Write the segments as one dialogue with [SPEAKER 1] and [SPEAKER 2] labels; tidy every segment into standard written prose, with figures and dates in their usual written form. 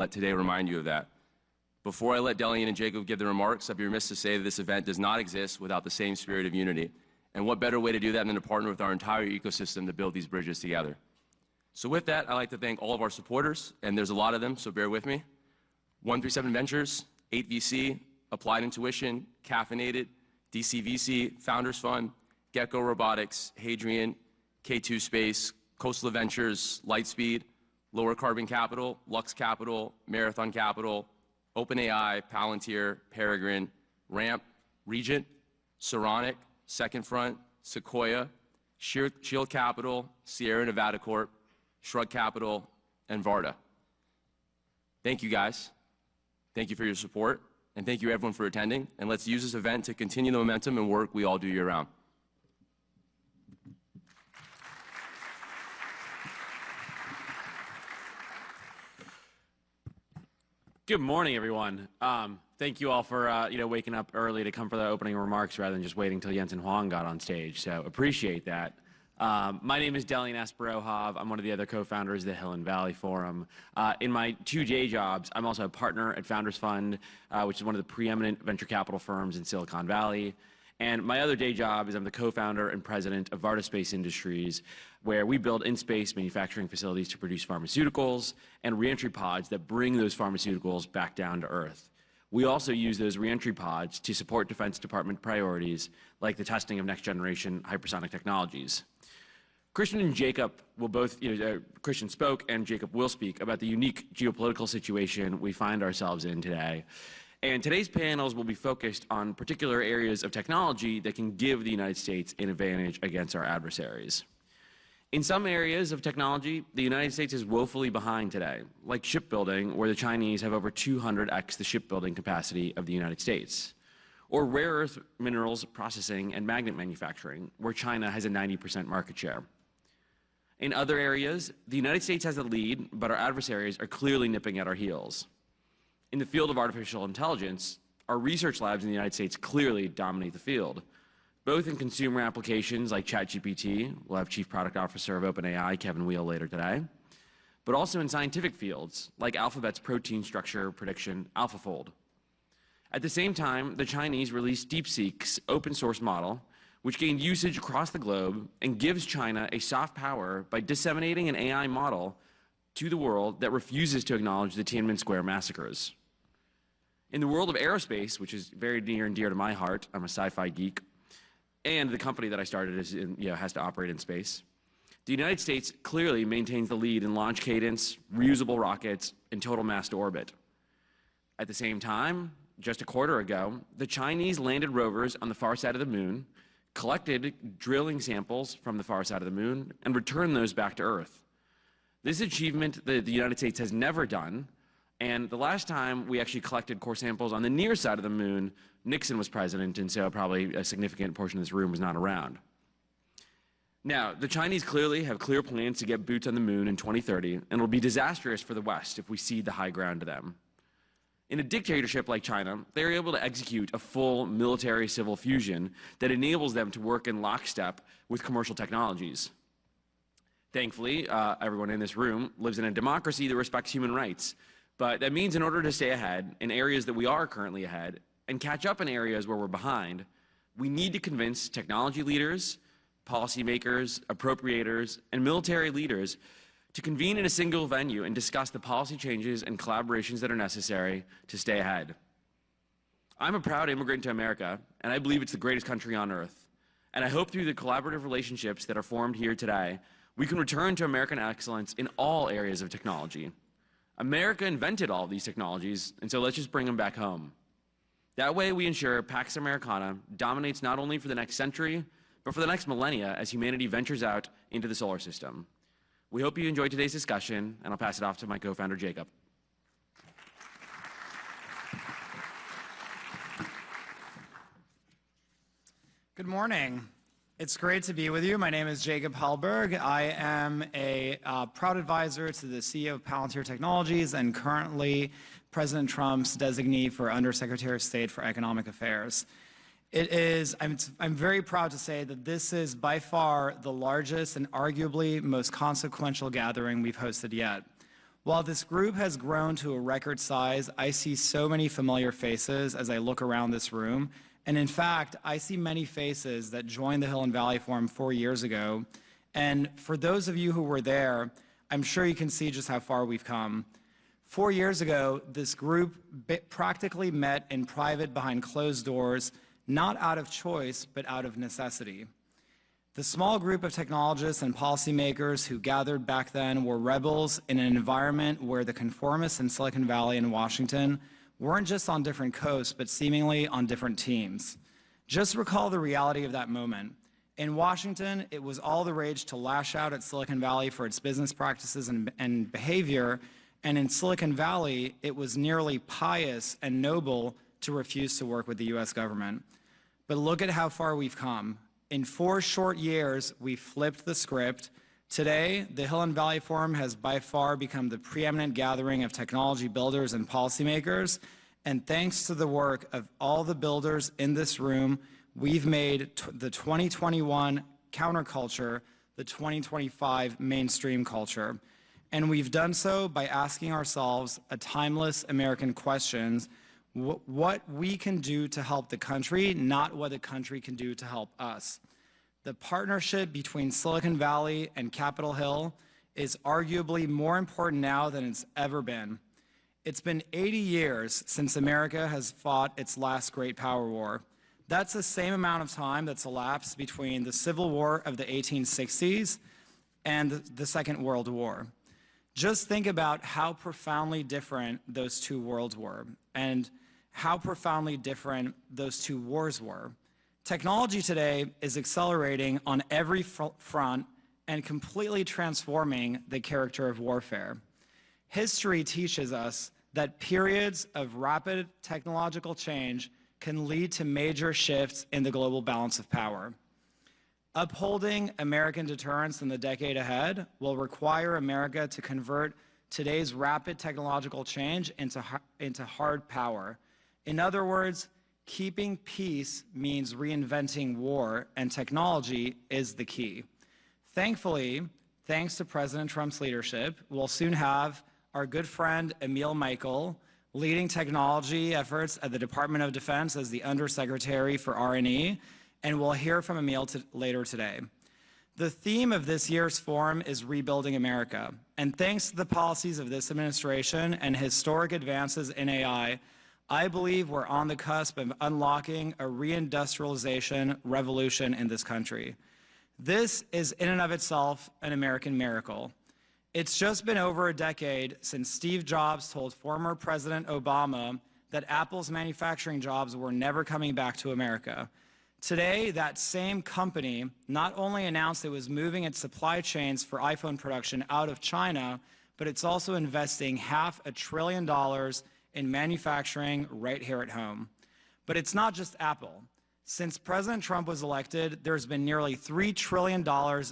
[SPEAKER 1] let today remind you of that. Before I let Delian and Jacob give their remarks, I'd be remiss to say that this event does not exist without the same spirit of unity. And what better way to do that than to partner with our entire ecosystem to build these bridges together. So with that, I'd like to thank all of our supporters, and there's a lot of them, so bear with me. 137 Ventures, 8VC, Applied Intuition, Caffeinated, DCVC, Founders Fund, Gecko Robotics, Hadrian, K2 Space, Coastal Ventures, Lightspeed, Lower Carbon Capital, Lux Capital, Marathon Capital, OpenAI, Palantir, Peregrine, Ramp, Regent, Saronic, Second Front, Sequoia, Shield Capital, Sierra Nevada Corp, Shrug Capital, and Varda. Thank you guys. Thank you for your support, and thank you everyone for attending, and let's use this event to continue the momentum and work we all do year-round.
[SPEAKER 2] Good morning, everyone. Thank you all for waking up early to come for the opening remarks rather than just waiting until Jensen Huang got on stage. So appreciate that. My name is Delian Asparohov. I'm one of the other co-founders of the Hill and Valley Forum. In my 2 day jobs, I'm also a partner at Founders Fund, which is one of the preeminent venture capital firms in Silicon Valley. And my other day job is I'm the co-founder and president of Varda Space Industries, where we build in-space manufacturing facilities to produce pharmaceuticals and reentry pods that bring those pharmaceuticals back down to Earth. We also use those reentry pods to support Defense Department priorities, like the testing of next-generation hypersonic technologies. Christian and Jacob will both, Christian spoke and Jacob will speak about the unique geopolitical situation we find ourselves in today. And today's panels will be focused on particular areas of technology that can give the United States an advantage against our adversaries. In some areas of technology, the United States is woefully behind today, like shipbuilding, where the Chinese have over 200x the shipbuilding capacity of the United States, or rare earth minerals processing and magnet manufacturing, where China has a 90% market share. In other areas, the United States has the lead, but our adversaries are clearly nipping at our heels. In the field of artificial intelligence, our research labs in the United States clearly dominate the field, both in consumer applications like ChatGPT, we'll have Chief Product Officer of OpenAI, Kevin Weil, later today, but also in scientific fields like Alphabet's protein structure prediction, AlphaFold. At the same time, the Chinese released DeepSeek's open source model, which gained usage across the globe and gives China a soft power by disseminating an AI model to the world that refuses to acknowledge the Tiananmen Square massacres. In the world of aerospace, which is very near and dear to my heart, I'm a sci-fi geek, and the company that I started has to operate in space, the United States clearly maintains the lead in launch cadence, reusable rockets, and total mass to orbit. At the same time, just a quarter ago, the Chinese landed rovers on the far side of the moon, collected drilling samples from the far side of the moon, and returned those back to Earth. This achievement that the United States has never done, and the last time we actually collected core samples on the near side of the moon, Nixon was president, and so probably a significant portion of this room was not around. Now, the Chinese clearly have clear plans to get boots on the moon in 2030, and it'll be disastrous for the West if we cede the high ground to them. In a dictatorship like China, they're able to execute a full military-civil fusion that enables them to work in lockstep with commercial technologies. Thankfully, everyone in this room lives in a democracy that respects human rights. But that means in order to stay ahead in areas that we are currently ahead and catch up in areas where we're behind, we need to convince technology leaders, policymakers, appropriators, and military leaders to convene in a single venue and discuss the policy changes and collaborations that are necessary to stay ahead. I'm a proud immigrant to America, and I believe it's the greatest country on earth. And I hope through the collaborative relationships that are formed here today, we can return to American excellence in all areas of technology. America invented all of these technologies, and so let's just bring them back home. That way we ensure Pax Americana dominates not only for the next century, but for the next millennia as humanity ventures out into the solar system. We hope you enjoyed today's discussion, and I'll pass it off to my co-founder, Jacob.
[SPEAKER 3] Good morning. It's great to be with you. My name is Jacob Hellberg. I am a proud advisor to the CEO of Palantir Technologies and currently President Trump's designee for Undersecretary of State for Economic Affairs. I'm very proud to say that this is by far the largest and arguably most consequential gathering we've hosted yet. While this group has grown to a record size, I see so many familiar faces as I look around this room. And in fact, I see many faces that joined the Hill and Valley Forum 4 years ago. And for those of you who were there, I'm sure you can see just how far we've come. 4 years ago, this group practically met in private behind closed doors, not out of choice, but out of necessity. The small group of technologists and policymakers who gathered back then were rebels in an environment where the conformists in Silicon Valley and Washington weren't just on different coasts, but seemingly on different teams. Just recall the reality of that moment. In Washington, it was all the rage to lash out at Silicon Valley for its business practices and behavior, and in Silicon Valley, it was nearly pious and noble to refuse to work with the US government. But look at how far we've come. In 4 short years, we flipped the script. Today, the Hill and Valley Forum has by far become the preeminent gathering of technology builders and policymakers. And thanks to the work of all the builders in this room, we've made the 2021 counterculture the 2025 mainstream culture. And we've done so by asking ourselves a timeless American question: what we can do to help the country, not what the country can do to help us. The partnership between Silicon Valley and Capitol Hill is arguably more important now than it's ever been. It's been 80 years since America has fought its last great power war. That's the same amount of time that's elapsed between the Civil War of the 1860s and the Second World War. Just think about how profoundly different those two worlds were and how profoundly different those two wars were. Technology today is accelerating on every front and completely transforming the character of warfare. History teaches us that periods of rapid technological change can lead to major shifts in the global balance of power. Upholding American deterrence in the decade ahead will require America to convert today's rapid technological change into hard power. In other words, keeping peace means reinventing war, and technology is the key. Thankfully, thanks to President Trump's leadership, we'll soon have our good friend Emil Michael leading technology efforts at the Department of Defense as the Undersecretary for R&E, and we'll hear from Emil later today. The theme of this year's forum is Rebuilding America, and thanks to the policies of this administration and historic advances in AI, I believe we're on the cusp of unlocking a reindustrialization revolution in this country. This is in and of itself an American miracle. It's just been over a decade since Steve Jobs told former President Obama that Apple's manufacturing jobs were never coming back to America. Today, that same company not only announced it was moving its supply chains for iPhone production out of China, but it's also investing $500 billion in manufacturing right here at home. But it's not just Apple. Since President Trump was elected, there's been nearly $3 trillion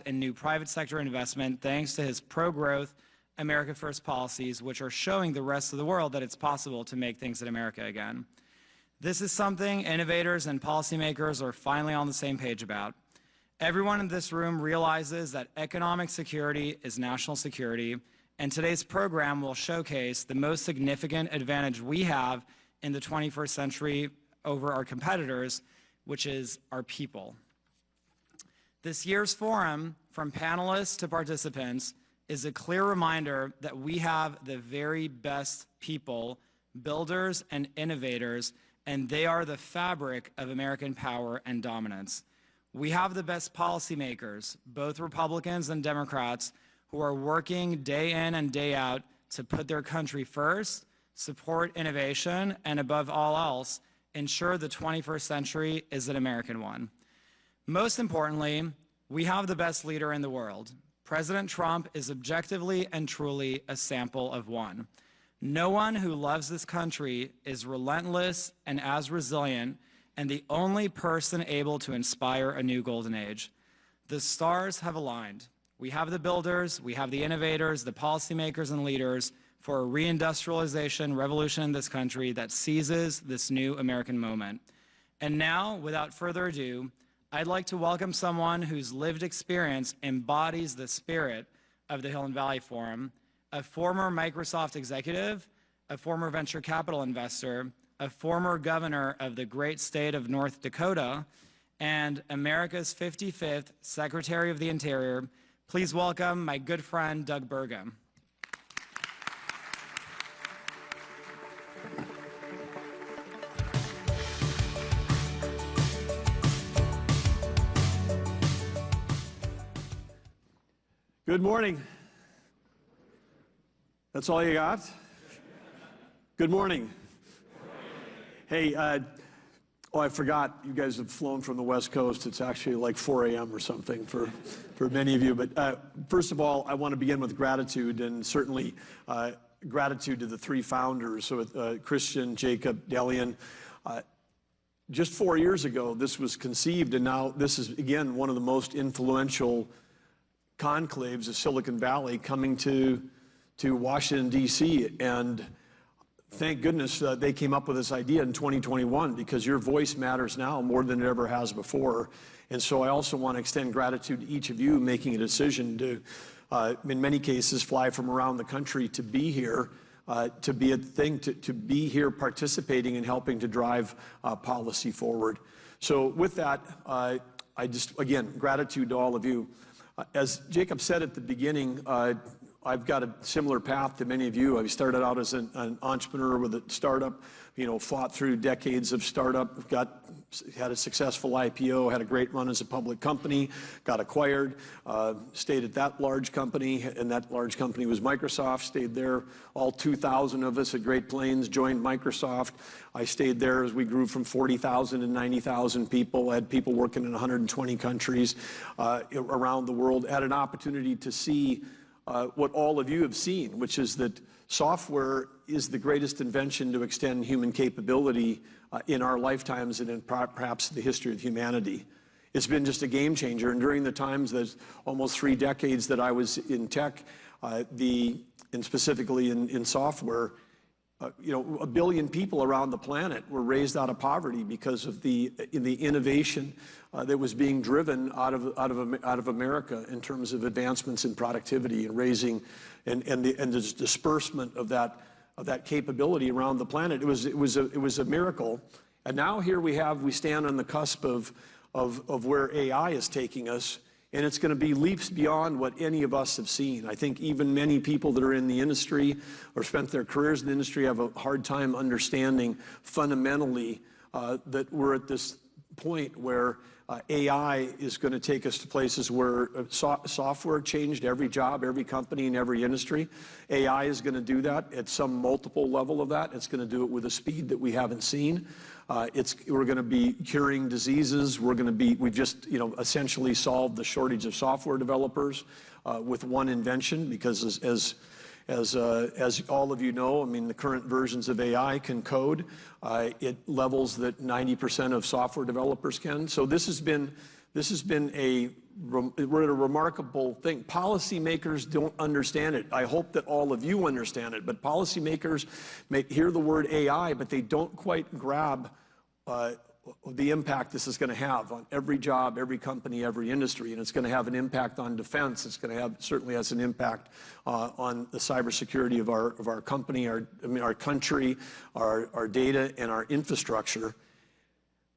[SPEAKER 3] in new private sector investment thanks to his pro-growth, America First policies, which are showing the rest of the world that it's possible to make things in America again. This is something innovators and policymakers are finally on the same page about. Everyone in this room realizes that economic security is national security, and today's program will showcase the most significant advantage we have in the 21st century over our competitors, which is our people. This year's forum, from panelists to participants, is a clear reminder that we have the very best people, builders and innovators, and they are the fabric of American power and dominance. We have the best policymakers, both Republicans and Democrats, who are working day in and day out to put their country first, support innovation, and above all else, ensure the 21st century is an American one. Most importantly, we have the best leader in the world. President Trump is objectively and truly a sample of one. No one who loves this country is relentless and as resilient, and the only person able to inspire a new golden age. The stars have aligned. We have the builders, we have the innovators, the policymakers and leaders for a reindustrialization revolution in this country that seizes this new American moment. And now, without further ado, I'd like to welcome someone whose lived experience embodies the spirit of the Hill and Valley Forum, a former Microsoft executive, a former venture capital investor, a former governor of the great state of North Dakota, and America's 55th Secretary of the Interior. Please welcome my good friend, Doug Burgum.
[SPEAKER 4] Good morning. That's all you got? Good morning. Hey, oh, I forgot, you guys have flown from the West Coast. It's actually like 4 a.m. or something for many of you. But first of all, I want to begin with gratitude, and certainly gratitude to the three founders, so Christian, Jacob, Delian. Just 4 years ago, this was conceived, and now this is, again, one of the most influential conclaves of Silicon Valley coming to Washington, D.C., and thank goodness they came up with this idea in 2021, because your voice matters now more than it ever has before. And so I also want to extend gratitude to each of you making a decision to, in many cases, fly from around the country to be here, to be here participating and helping to drive policy forward. So with that, again, gratitude to all of you. As Jacob said at the beginning, I've got a similar path to many of you. I started out as an entrepreneur with a startup, fought through decades of startup, had a successful IPO, had a great run as a public company, got acquired, stayed at that large company, and that large company was Microsoft, stayed there. All 2,000 of us at Great Plains joined Microsoft. I stayed there as we grew from 40,000 to 90,000 people, had people working in 120 countries around the world, had an opportunity to see what all of you have seen, which is that software is the greatest invention to extend human capability in our lifetimes and in perhaps the history of humanity. It's been just a game changer. And during the times, that almost 3 decades that I was in tech, and specifically in software, 1 billion people around the planet were raised out of poverty because of the innovation that was being driven out of America in terms of advancements in productivity and raising and the disbursement of that capability around the planet. It was a miracle. And now here we stand on the cusp of where AI is taking us. And it's going to be leaps beyond what any of us have seen. I think even many people that are in the industry or spent their careers in the industry have a hard time understanding fundamentally that we're at this point where AI is going to take us to places where software changed every job, every company, and every industry. AI is going to do that at some multiple level of that. It's going to do it with a speed that we haven't seen. We're going to be curing diseases. We've just essentially solved the shortage of software developers with one invention, because as all of you know, I mean, the current versions of AI can code at levels that 90% of software developers can. So we're at a remarkable thing. Policymakers don't understand it. I hope that all of you understand it, but policymakers may hear the word AI, but they don't quite grab the impact this is going to have on every job, every company, every industry, and it's going to have an impact on defense. It's going to certainly has an impact on the cybersecurity of our company, our country, our data, and our infrastructure.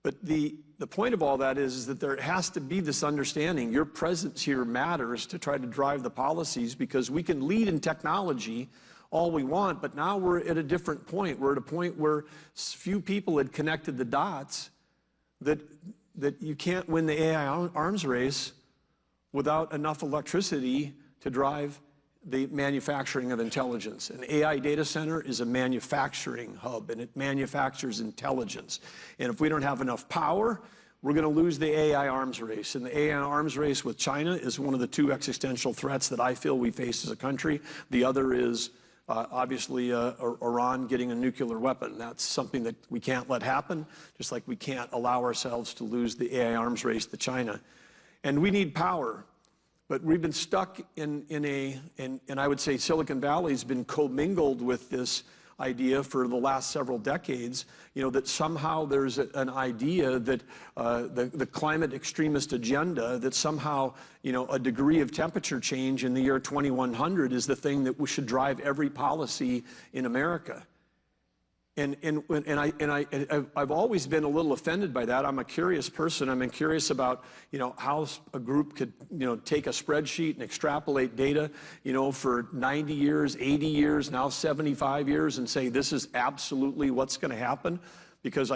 [SPEAKER 4] But the point of all that is that there has to be this understanding. Your presence here matters to try to drive the policies, because we can lead in technology all we want, but now we're at a different point. We're at a point where few people had connected the dots that you can't win the AI arms race without enough electricity to drive the manufacturing of intelligence. An AI data center is a manufacturing hub, and it manufactures intelligence. And if we don't have enough power, we're going to lose the AI arms race. And the AI arms race with China is one of the 2 existential threats that I feel we face as a country. The other is obviously Iran getting a nuclear weapon. That's something that we can't let happen, just like we can't allow ourselves to lose the AI arms race to China. And we need power. But we've been stuck and I would say Silicon Valley's been commingled with this idea for the last several decades, that somehow there's an idea that the climate extremist agenda, that somehow, a degree of temperature change in the year 2100 is the thing that should drive every policy in America. And I've always been a little offended by that. I'm a curious person. I'm curious about, how a group could, take a spreadsheet and extrapolate data, for 90 years, 80 years, now 75 years, and say this is absolutely what's going to happen. Because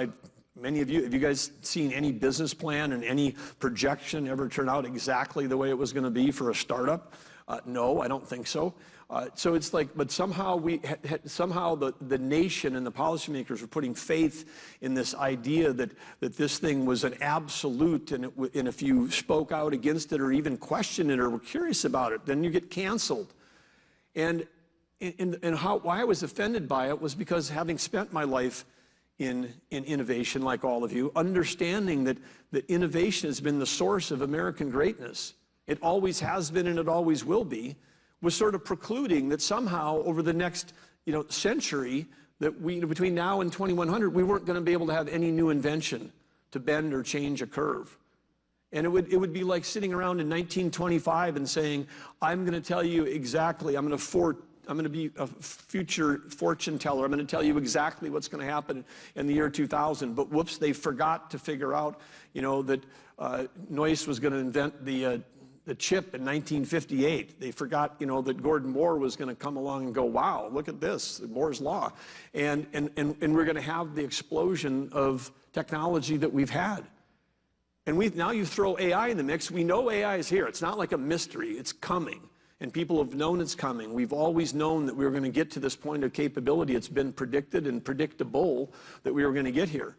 [SPEAKER 4] many of you, have you guys seen any business plan and any projection ever turn out exactly the way it was going to be for a startup? No, I don't think so. So it's like, but somehow somehow the nation and the policymakers were putting faith in this idea that this thing was an absolute, and if you spoke out against it or even questioned it or were curious about it, then you get canceled. And why I was offended by it was because, having spent my life in innovation, like all of you, understanding that innovation has been the source of American greatness. It always has been and it always will be, was sort of precluding that somehow over the next century, that between now and 2100, we weren't going to be able to have any new invention to bend or change a curve. And it would be like sitting around in 1925 and saying, I'm going to tell you exactly, I'm going to be a future fortune teller. I'm going to tell you exactly what's going to happen in the year 2000. But whoops, they forgot to figure out, that Noyce was going to invent the chip in 1958. They forgot, that Gordon Moore was going to come along and go, wow, look at this, Moore's Law. And we're going to have the explosion of technology that we've had. And now you throw AI in the mix. We know AI is here. It's not like a mystery. It's coming. And people have known it's coming. We've always known that we were going to get to this point of capability. It's been predicted and predictable that we were going to get here.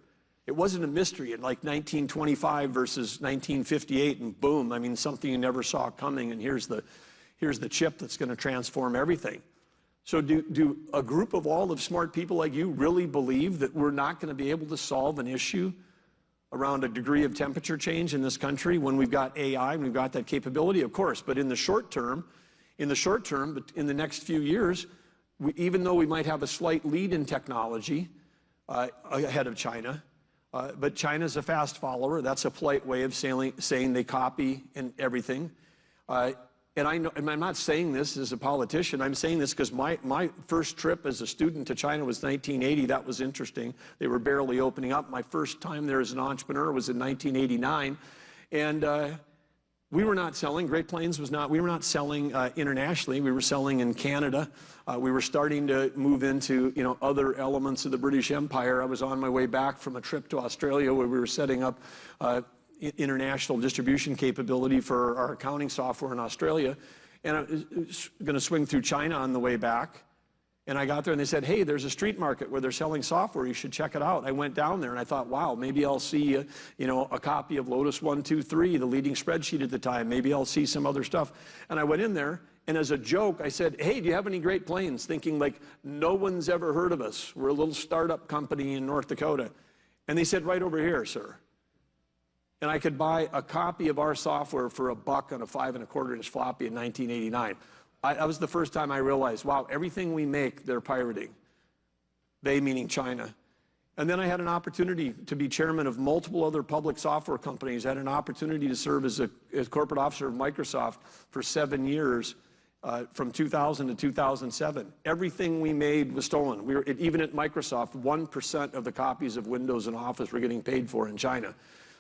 [SPEAKER 4] It wasn't a mystery in like 1925 versus 1958, and boom, I mean, something you never saw coming, and here's the chip that's going to transform everything. So do a group of all of smart people like you really believe that we're not going to be able to solve an issue around a degree of temperature change in this country when we've got AI and we've got that capability? Of course, but in the short term, but in the next few years, even though we might have a slight lead in technology ahead of China, but China's a fast follower. That's a polite way of saying they copy and everything. And I know, and I'm not saying this as a politician. I'm saying this because my first trip as a student to China was 1980. That was interesting. They were barely opening up. My first time there as an entrepreneur was in 1989. And we were not selling, Great Plains was not, we were not selling internationally. We were selling in Canada. We were starting to move into, other elements of the British Empire. I was on my way back from a trip to Australia where we were setting up international distribution capability for our accounting software in Australia. And I was going to swing through China on the way back. And I got there and they said, hey, there's a street market where they're selling software. You should check it out. I went down there and I thought, wow, maybe I'll see, a copy of Lotus 123, the leading spreadsheet at the time. Maybe I'll see some other stuff. And I went in there, and as a joke, I said, hey, do you have any Great Plains? Thinking like, no one's ever heard of us. We're a little startup company in North Dakota. And they said, right over here, sir. And I could buy a copy of our software for $1 on a 5 1/4 inch floppy in 1989. That was the first time I realized, wow, everything we make, they're pirating. They meaning China. And then I had an opportunity to be chairman of multiple other public software companies. I had an opportunity to serve as corporate officer of Microsoft for 7 years, from 2000 to 2007. Everything we made was stolen. Even at Microsoft, 1% of the copies of Windows and Office were getting paid for in China.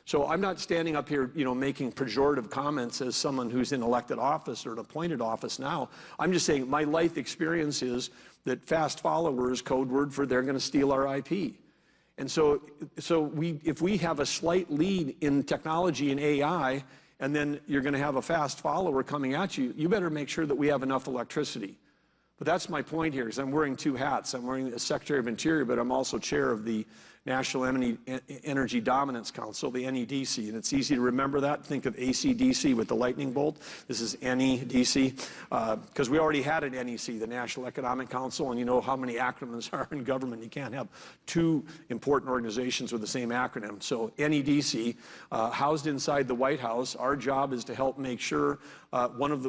[SPEAKER 4] So I'm not standing up here, making pejorative comments as someone who's in elected office or an appointed office now. I'm just saying my life experience is that fast followers, code word for they're going to steal our IP. And so if we have a slight lead in technology and AI, and then you're going to have a fast follower coming at you, you better make sure that we have enough electricity. But that's my point here, is I'm wearing two hats. I'm wearing as Secretary of Interior, but I'm also chair of the National Energy Dominance Council, the NEDC, and it's easy to remember that. Think of AC/DC with the lightning bolt. This is NEDC, because we already had an NEC, the National Economic Council, and you know how many acronyms are in government. You can't have two important organizations with the same acronym. So NEDC, housed inside the White House, our job is to help make sure one of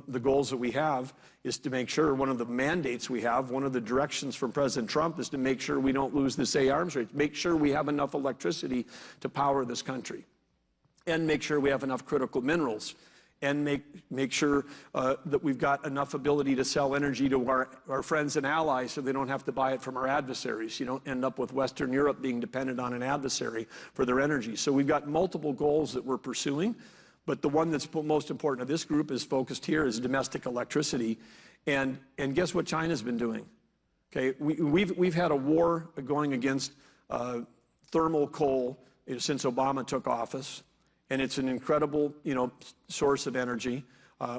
[SPEAKER 4] the goals that we have is to make sure, one of the mandates we have, one of the directions from President Trump is to make sure we don't lose this arms race, make sure we have enough electricity to power this country, and make sure we have enough critical minerals, and make sure that we've got enough ability to sell energy to our friends and allies so they don't have to buy it from our adversaries. You don't end up with Western Europe being dependent on an adversary for their energy. So we've got multiple goals that we're pursuing. But the one that's most important to this group is focused here is domestic electricity. And guess what China's been doing? Okay, we've had a war going against thermal coal since Obama took office. And it's an incredible, source of energy.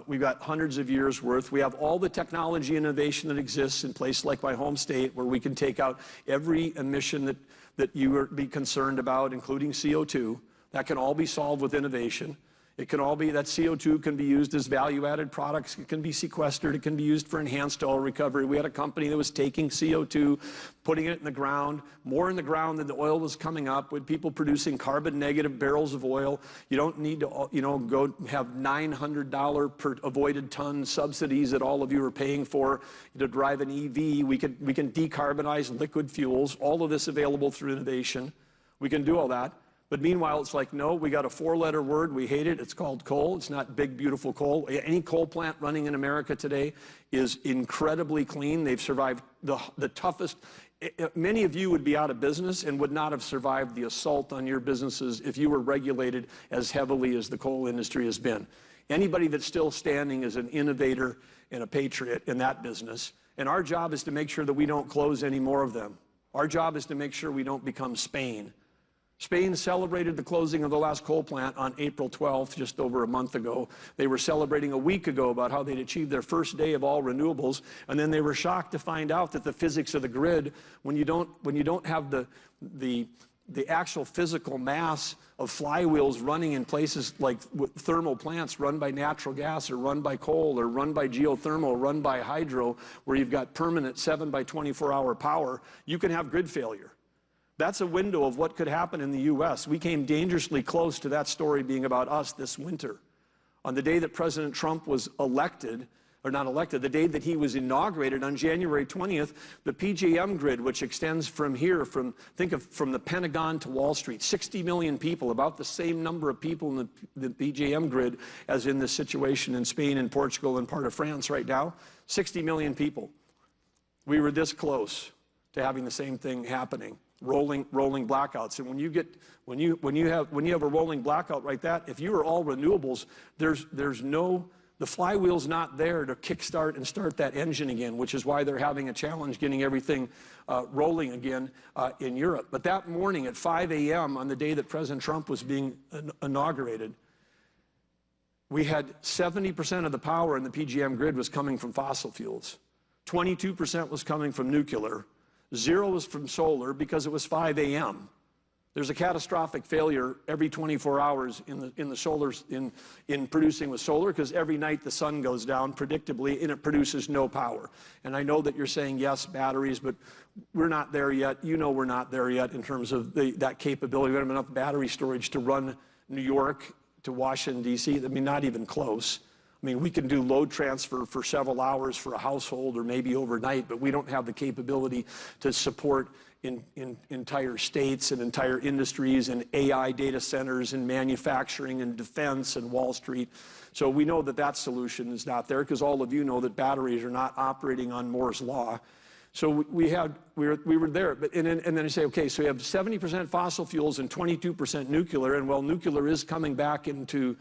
[SPEAKER 4] We've got hundreds of years worth. We have all the technology innovation that exists in places like my home state where we can take out every emission that you would be concerned about, including CO2. That can all be solved with innovation. It can all be, that CO2 can be used as value-added products. It can be sequestered. It can be used for enhanced oil recovery. We had a company that was taking CO2, putting it in the ground, more in the ground than the oil was coming up, with people producing carbon-negative barrels of oil. You don't need to, go have $900 per avoided ton subsidies that all of you are paying for to drive an EV. We can decarbonize liquid fuels. All of this available through innovation. We can do all that. But meanwhile, it's like, no, we got a four-letter word. We hate it. It's called coal. It's not big, beautiful coal. Any coal plant running in America today is incredibly clean. They've survived the toughest. Many of you would be out of business and would not have survived the assault on your businesses if you were regulated as heavily as the coal industry has been. Anybody that's still standing is an innovator and a patriot in that business. And our job is to make sure that we don't close any more of them. Our job is to make sure we don't become Spain. Spain celebrated the closing of the last coal plant on April 12th, just over a month ago. They were celebrating a week ago about how they'd achieved their first day of all renewables, and then they were shocked to find out that the physics of the grid, when you don't have the actual physical mass of flywheels running in places like thermal plants run by natural gas or run by coal or run by geothermal or run by hydro, where you've got permanent 7 by 24-hour power, you can have grid failure. That's a window of what could happen in the U.S. We came dangerously close to that story being about us this winter. On the day that President Trump was elected, or not elected, the day that he was inaugurated on January 20th, the PJM grid, which extends from here, from the Pentagon to Wall Street, 60 million people, about the same number of people in the PJM grid as in this situation in Spain and Portugal and part of France right now, 60 million people. We were this close to having the same thing happening. Rolling blackouts. And when you have a rolling blackout like that, if you are all renewables, the flywheel's not there to kickstart and start that engine again, which is why they're having a challenge getting everything rolling again in Europe. But that morning at 5 a.m. on the day that President Trump was being inaugurated, we had 70% of the power in the PJM grid was coming from fossil fuels. 22% was coming from nuclear. 0 was from solar because it was 5 a.m. There's a catastrophic failure every 24 hours in the solar in producing with solar, because every night the sun goes down predictably and it produces no power. And I know that you're saying yes, batteries, but we're not there yet. We're not there yet in terms of that capability. We don't have enough battery storage to run New York to Washington, D.C. I mean, not even close. I mean, we can do load transfer for several hours for a household or maybe overnight, but we don't have the capability to support entire states and entire industries and AI data centers and manufacturing and defense and Wall Street. So we know that solution is not there, because all of you know that batteries are not operating on Moore's law. So we were there, and then I say, okay, so we have 70% fossil fuels and 22% nuclear, and well, nuclear is coming back into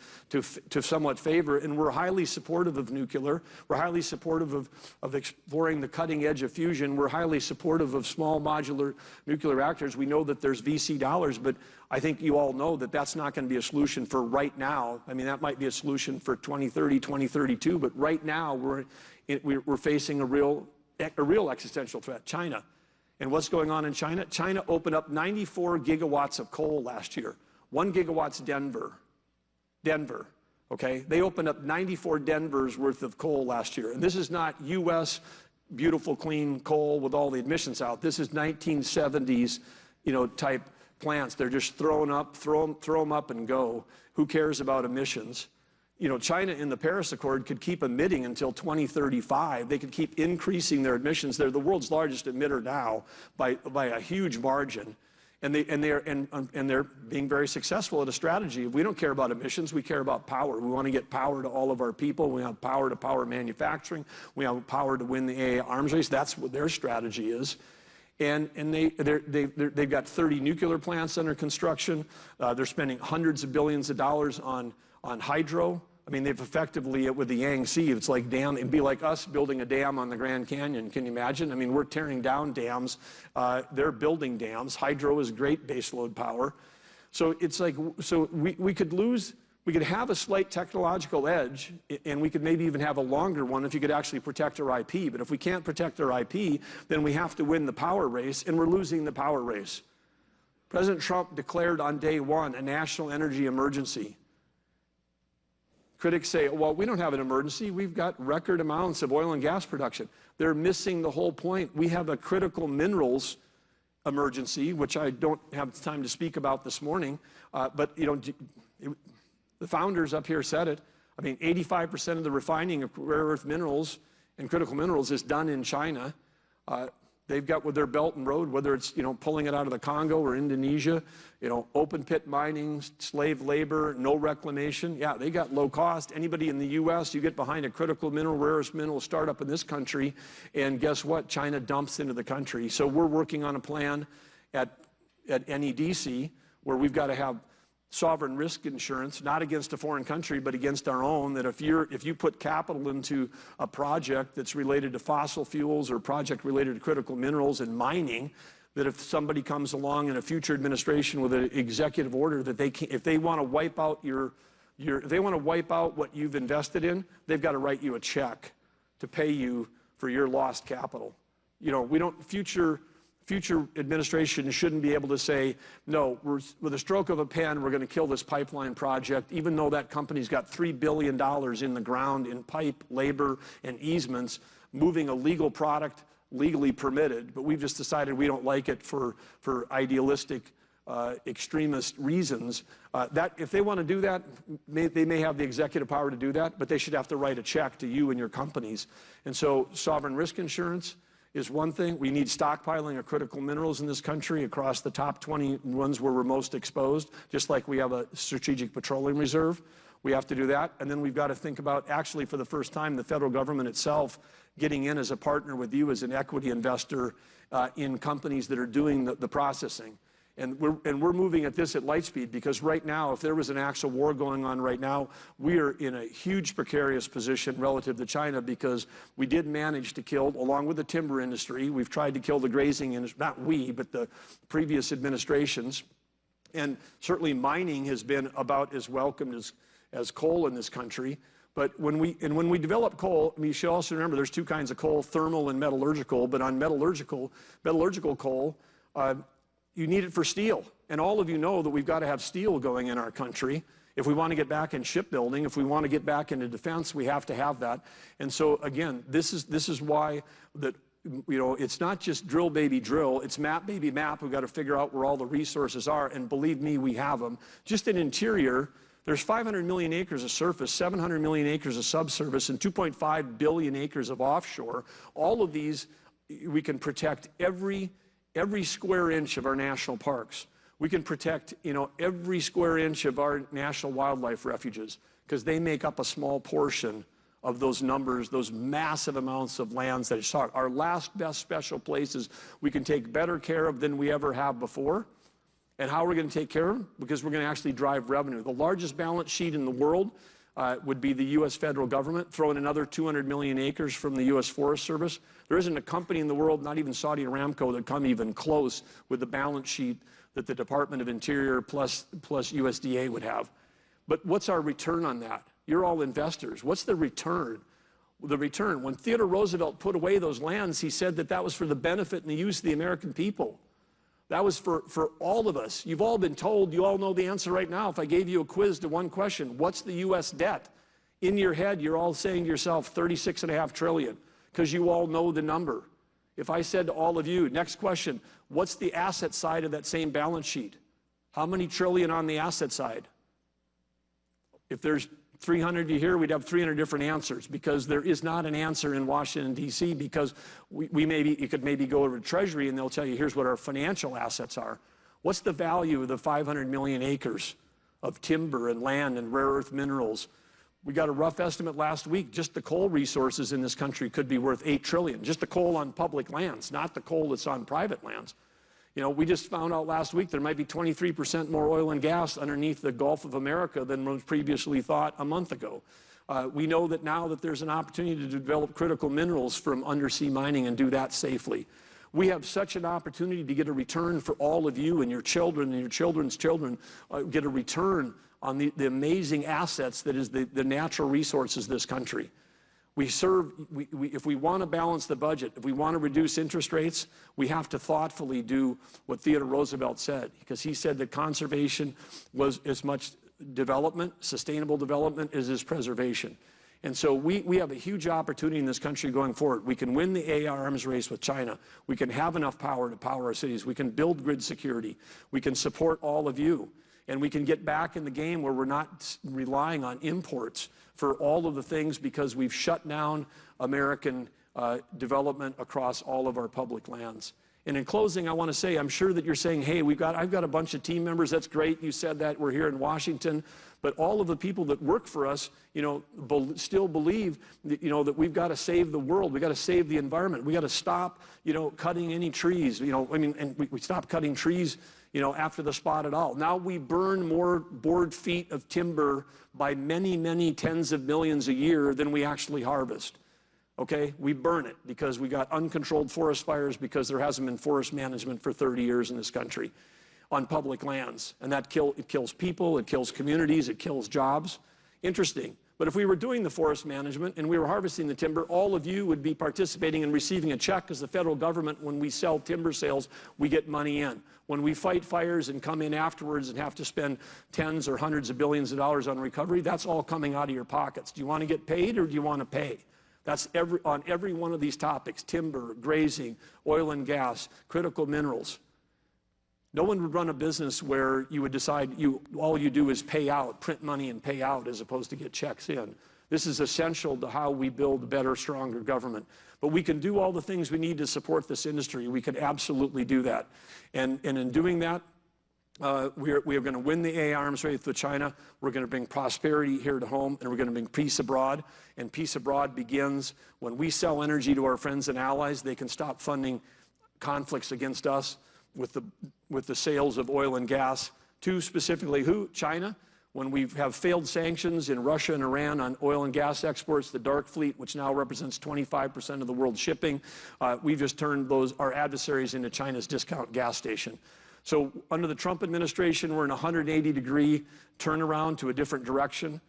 [SPEAKER 4] somewhat favor, and we're highly supportive of nuclear. We're highly supportive of exploring the cutting edge of fusion. We're highly supportive of small modular nuclear reactors. We know that there's VC dollars, but I think you all know that that's not going to be a solution for right now. I mean, that might be a solution for 2030, 2032, but right now we're facing a real existential threat. China. And what's going on in China? China opened up 94 gigawatts of coal last year. 1 gigawatt's Denver, okay? They opened up 94 Denver's worth of coal last year. And this is not U.S. beautiful, clean coal with all the emissions out. This is 1970s, type plants. They're just throw them up and go. Who cares about emissions? China in the Paris Accord could keep emitting until 2035. They could keep increasing their emissions. They're the world's largest emitter now by a huge margin. And they're being very successful at a strategy. We don't care about emissions, we care about power. We want to get power to all of our people. We have power to power manufacturing. We have power to win the AI arms race. That's what their strategy is. And they've got 30 nuclear plants under construction. They're spending hundreds of billions of dollars on hydro. I mean, they've effectively, with the Yangtze, it's like dam. It'd be like us building a dam on the Grand Canyon. Can you imagine? I mean, we're tearing down dams. They're building dams. Hydro is great baseload power. So it's like, we could have a slight technological edge, and we could maybe even have a longer one if you could actually protect our IP. But if we can't protect our IP, then we have to win the power race, and we're losing the power race. President Trump declared on day one a national energy emergency. Critics say, well, we don't have an emergency. We've got record amounts of oil and gas production. They're missing the whole point. We have a critical minerals emergency, which I don't have time to speak about this morning. But the founders up here said it. I mean, 85% of the refining of rare earth minerals and critical minerals is done in China. They've got with their Belt and Road, whether it's pulling it out of the Congo or Indonesia, open pit mining, slave labor, no reclamation. Yeah, they got low cost. Anybody in the U.S., you get behind a critical mineral, rare earth mineral startup in this country, and guess what? China dumps into the country. So we're working on a plan at NEDC where we've got to have sovereign risk insurance, not against a foreign country, but against our own, that if you put capital into a project that's related to fossil fuels or project related to critical minerals and mining, that if somebody comes along in a future administration with an executive order that if they want to wipe out if they want to wipe out what you've invested in, they've got to write you a check to pay you for your lost capital. Future administration shouldn't be able to say, no, with a stroke of a pen, we're going to kill this pipeline project, even though that company's got $3 billion in the ground in pipe, labor, and easements, moving a legal product legally permitted. But we've just decided we don't like it for idealistic, extremist reasons. If they want to do that, they may have the executive power to do that, but they should have to write a check to you and your companies. And so sovereign risk insurance is one thing. We need stockpiling of critical minerals in this country across the top 20 ones where we're most exposed, just like we have a strategic petroleum reserve. We have to do that. And then we've got to think about, actually, for the first time, the federal government itself getting in as a partner with you as an equity investor in companies that are doing the processing. And we're moving at this at light speed, because right now, if there was an actual war going on right now, we are in a huge precarious position relative to China, because we did manage to kill, along with the timber industry, we've tried to kill the grazing industry, not we, but the previous administrations. And certainly mining has been about as welcomed as coal in this country. But when we develop coal, I mean, you should also remember there's two kinds of coal, thermal and metallurgical. But on metallurgical coal, you need it for steel. And all of you know that we've got to have steel going in our country. If we want to get back in shipbuilding, if we want to get back into defense, we have to have that. And so again, this is why it's not just drill baby drill, it's map baby map. We've got to figure out where all the resources are, and believe me, we have them. Just in interior, there's 500 million acres of surface, 700 million acres of subsurface, and 2.5 billion acres of offshore. All of these, we can protect every square inch of our national parks. We can protect, every square inch of our national wildlife refuges, because they make up a small portion of those numbers, those massive amounts of lands that it's talking. Our last best special places we can take better care of than we ever have before. And how are we going to take care of them? Because we're going to actually drive revenue. The largest balance sheet in the world would be the U.S. federal government, throwing another 200 million acres from the U.S. Forest Service. There isn't a company in the world, not even Saudi Aramco, that come even close with the balance sheet that the Department of Interior plus USDA would have. But what's our return on that? You're all investors. What's the return? the return. When Theodore Roosevelt put away those lands, he said that that was for the benefit and the use of the American people. That was for all of us. You've all been told, you all know the answer right now. If I gave you a quiz to one question, what's the U.S. debt? In your head, you're all saying to yourself, 36.5 trillion, because you all know the number. If I said to all of you, next question, what's the asset side of that same balance sheet? How many trillion on the asset side? If there's 300 of you here, we'd have 300 different answers, because there is not an answer in Washington, D.C., because you could maybe go over to Treasury and they'll tell you, here's what our financial assets are. What's the value of the 500 million acres of timber and land and rare earth minerals? We got a rough estimate last week, just the coal resources in this country could be worth 8 trillion, just the coal on public lands, not the coal that's on private lands. You know, we just found out last week there might be 23% more oil and gas underneath the Gulf of America than was previously thought a month ago. We know that now that there's an opportunity to develop critical minerals from undersea mining and do that safely. We have such an opportunity to get a return for all of you and your children and your children's children, get a return on the amazing assets that is the natural resources of this country. If we want to balance the budget, if we want to reduce interest rates, we have to thoughtfully do what Theodore Roosevelt said, because he said that conservation was as much development, sustainable development, as is preservation. And so we have a huge opportunity in this country going forward. We can win the AI arms race with China. We can have enough power to power our cities. We can build grid security. We can support all of you. And we can get back in the game where we're not relying on imports for all of the things, because we've shut down American development across all of our public lands. And in closing, I want to say, I'm sure that you're saying, hey, I've got a bunch of team members. That's great. You said that. We're here in Washington. But all of the people that work for us, still believe that, that we've got to save the world. We've got to save the environment. We got to stop, cutting any trees. And we stopped cutting trees, after the spot at all. Now we burn more board feet of timber by many, many tens of millions a year than we actually harvest. Okay, we burn it because we got uncontrolled forest fires, because there hasn't been forest management for 30 years in this country on public lands. And it kills people, it kills communities, it kills jobs. Interesting. But if we were doing the forest management and we were harvesting the timber, all of you would be participating and receiving a check, because the federal government, when we sell timber sales, we get money in. When we fight fires and come in afterwards and have to spend tens or hundreds of billions of dollars on recovery, that's all coming out of your pockets. Do you want to get paid, or do you want to pay? That's on every one of these topics: timber, grazing, oil and gas, critical minerals. No one would run a business where you would decide all you do is pay out, print money and pay out, as opposed to get checks in. This is essential to how we build a better, stronger government. But we can do all the things we need to support this industry. We could absolutely do that. And in doing that, we are going to win the AI arms race with China. We're going to bring prosperity here to home, and we're going to bring peace abroad. And peace abroad begins when we sell energy to our friends and allies. They can stop funding conflicts against us with the sales of oil and gas to specifically who? China. When we have failed sanctions in Russia and Iran on oil and gas exports, the dark fleet, which now represents 25% of the world's shipping, we've just turned our adversaries into China's discount gas station. So under the Trump administration, we're in a 180-degree turnaround to a different direction.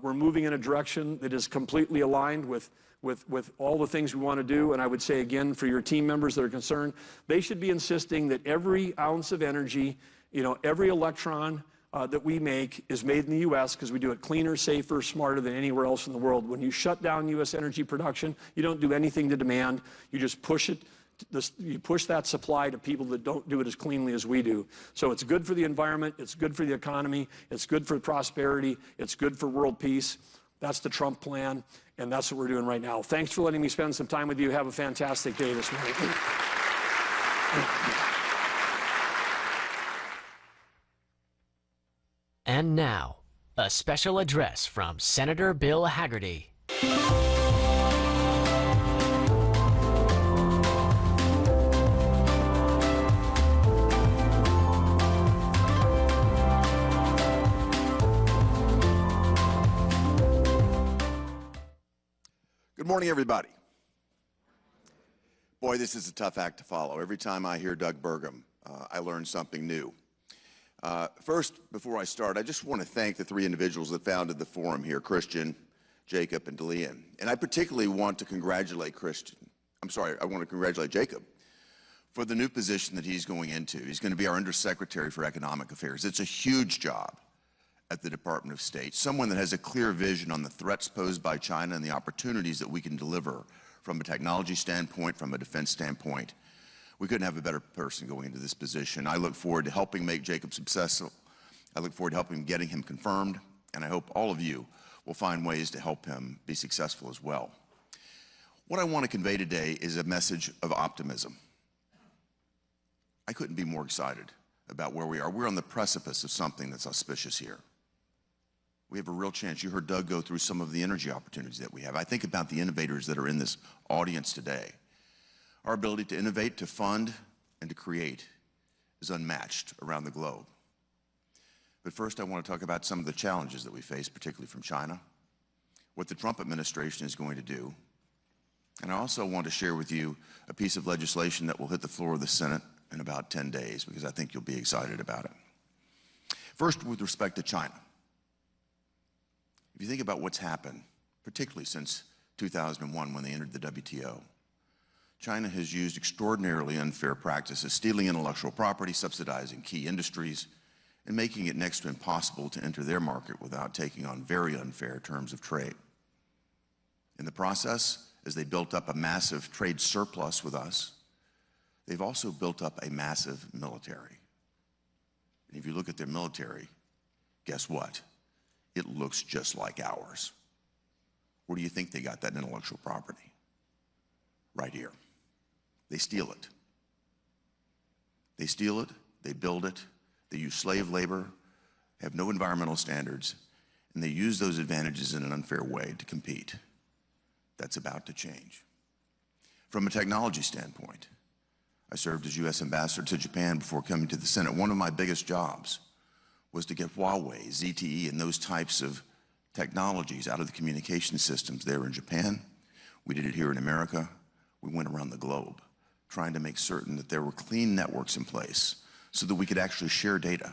[SPEAKER 4] We're moving in a direction that is completely aligned with all the things we want to do. And I would say, again, for your team members that are concerned, they should be insisting that every ounce of energy, every electron that we make is made in the U.S., because we do it cleaner, safer, smarter than anywhere else in the world. When you shut down U.S. energy production, you don't do anything to demand. You just push it. You push that supply to people that don't do it as cleanly as we do. So it's good for the environment. It's good for the economy. It's good for prosperity. It's good for world peace. That's the Trump plan, and that's what we're doing right now. Thanks for letting me spend some time with you. Have a fantastic day this morning.
[SPEAKER 5] And now, a special address from Senator Bill Hagerty.
[SPEAKER 6] Good morning, everybody. Boy, this is a tough act to follow. Every time I hear Doug Burgum, I learn something new. First, before I start, I just want to thank the three individuals that founded the forum here: Christian, Jacob and Delian. And I particularly want to congratulate I want to congratulate Jacob for the new position that he's going into. He's going to be our Undersecretary for Economic Affairs. It's a huge job at the Department of State, someone that has a clear vision on the threats posed by China and the opportunities that we can deliver from a technology standpoint, from a defense standpoint. We couldn't have a better person going into this position. I look forward to helping make Jacob successful. I look forward to helping getting him confirmed, and I hope all of you will find ways to help him be successful as well. What I want to convey today is a message of optimism. I couldn't be more excited about where we are. We're on the precipice of something that's auspicious here. We have a real chance. You heard Doug go through some of the energy opportunities that we have. I think about the innovators that are in this audience today. Our ability to innovate, to fund, and to create is unmatched around the globe. But first, I want to talk about some of the challenges that we face, particularly from China, what the Trump administration is going to do. And I also want to share with you a piece of legislation that will hit the floor of the Senate in about 10 days, because I think you'll be excited about it. First, with respect to China. If you think about what's happened, particularly since 2001 when they entered the WTO, China has used extraordinarily unfair practices, stealing intellectual property, subsidizing key industries, and making it next to impossible to enter their market without taking on very unfair terms of trade. In the process, as they built up a massive trade surplus with us, they've also built up a massive military. And if you look at their military, guess what? It looks just like ours. Where do you think they got that intellectual property? Right here. They steal it. They steal it, they build it, they use slave labor, have no environmental standards, and they use those advantages in an unfair way to compete. That's about to change. From a technology standpoint, I served as U.S. Ambassador to Japan before coming to the Senate. One of my biggest jobs was to get Huawei, ZTE, and those types of technologies out of the communication systems there in Japan. We did it here in America. We went around the globe trying to make certain that there were clean networks in place so that we could actually share data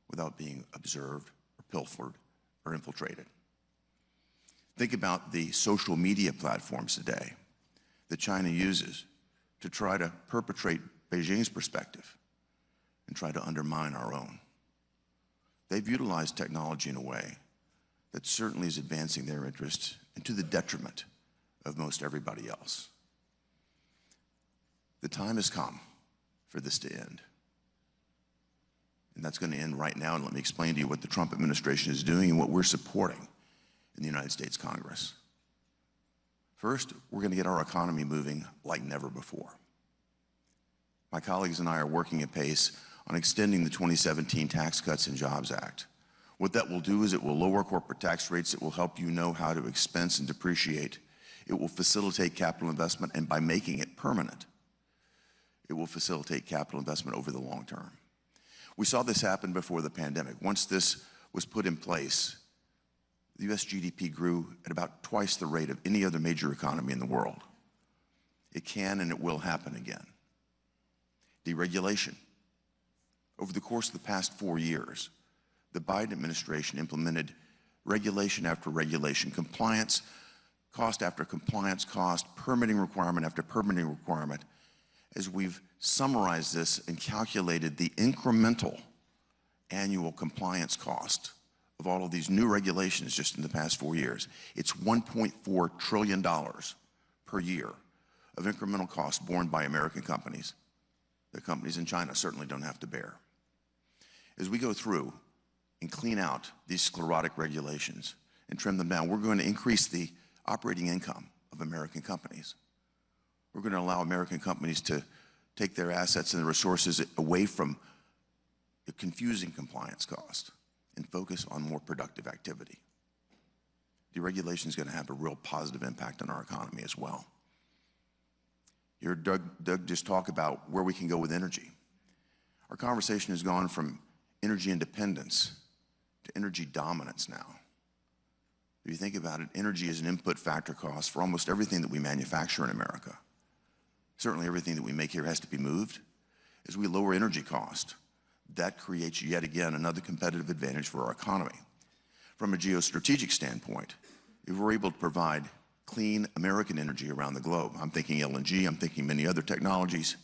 [SPEAKER 6] without being observed or pilfered or infiltrated. Think about the social media platforms today that China uses to try to perpetrate Beijing's perspective and try to undermine our own. They've utilized technology in a way that certainly is advancing their interests and to the detriment of most everybody else. The time has come for this to end. And that's going to end right now, and let me explain to you what the Trump administration is doing and what we're supporting in the United States Congress. First, we're going to get our economy moving like never before. My colleagues and I are working at pace on extending the 2017 Tax Cuts and Jobs Act. What that will do is it will lower corporate tax rates. It will help you know how to expense and depreciate. It will facilitate capital investment, and by making it permanent, it will facilitate capital investment over the long term. We saw this happen before the pandemic. Once this was put in place, the U.S. GDP grew at about twice the rate of any other major economy in the world. It can and it will happen again. Deregulation. Over the course of the past 4 years, the Biden administration implemented regulation after regulation, compliance cost after compliance cost, permitting requirement after permitting requirement. As we've summarized this and calculated the incremental annual compliance cost of all of these new regulations just in the past 4 years, it's $1.4 trillion per year of incremental costs borne by American companies that companies in China certainly don't have to bear. As we go through and clean out these sclerotic regulations and trim them down, we're going to increase the operating income of American companies. We're going to allow American companies to take their assets and their resources away from the confusing compliance cost and focus on more productive activity. Deregulation is going to have a real positive impact on our economy as well. You heard Doug just talk about where we can go with energy. Our conversation has gone from energy independence to energy dominance now. If you think about it, energy is an input factor cost for almost everything that we manufacture in America. Certainly everything that we make here has to be moved. As we lower energy cost, that creates yet again another competitive advantage for our economy. From a geostrategic standpoint, if we're able to provide clean American energy around the globe, I'm thinking LNG, I'm thinking many other technologies,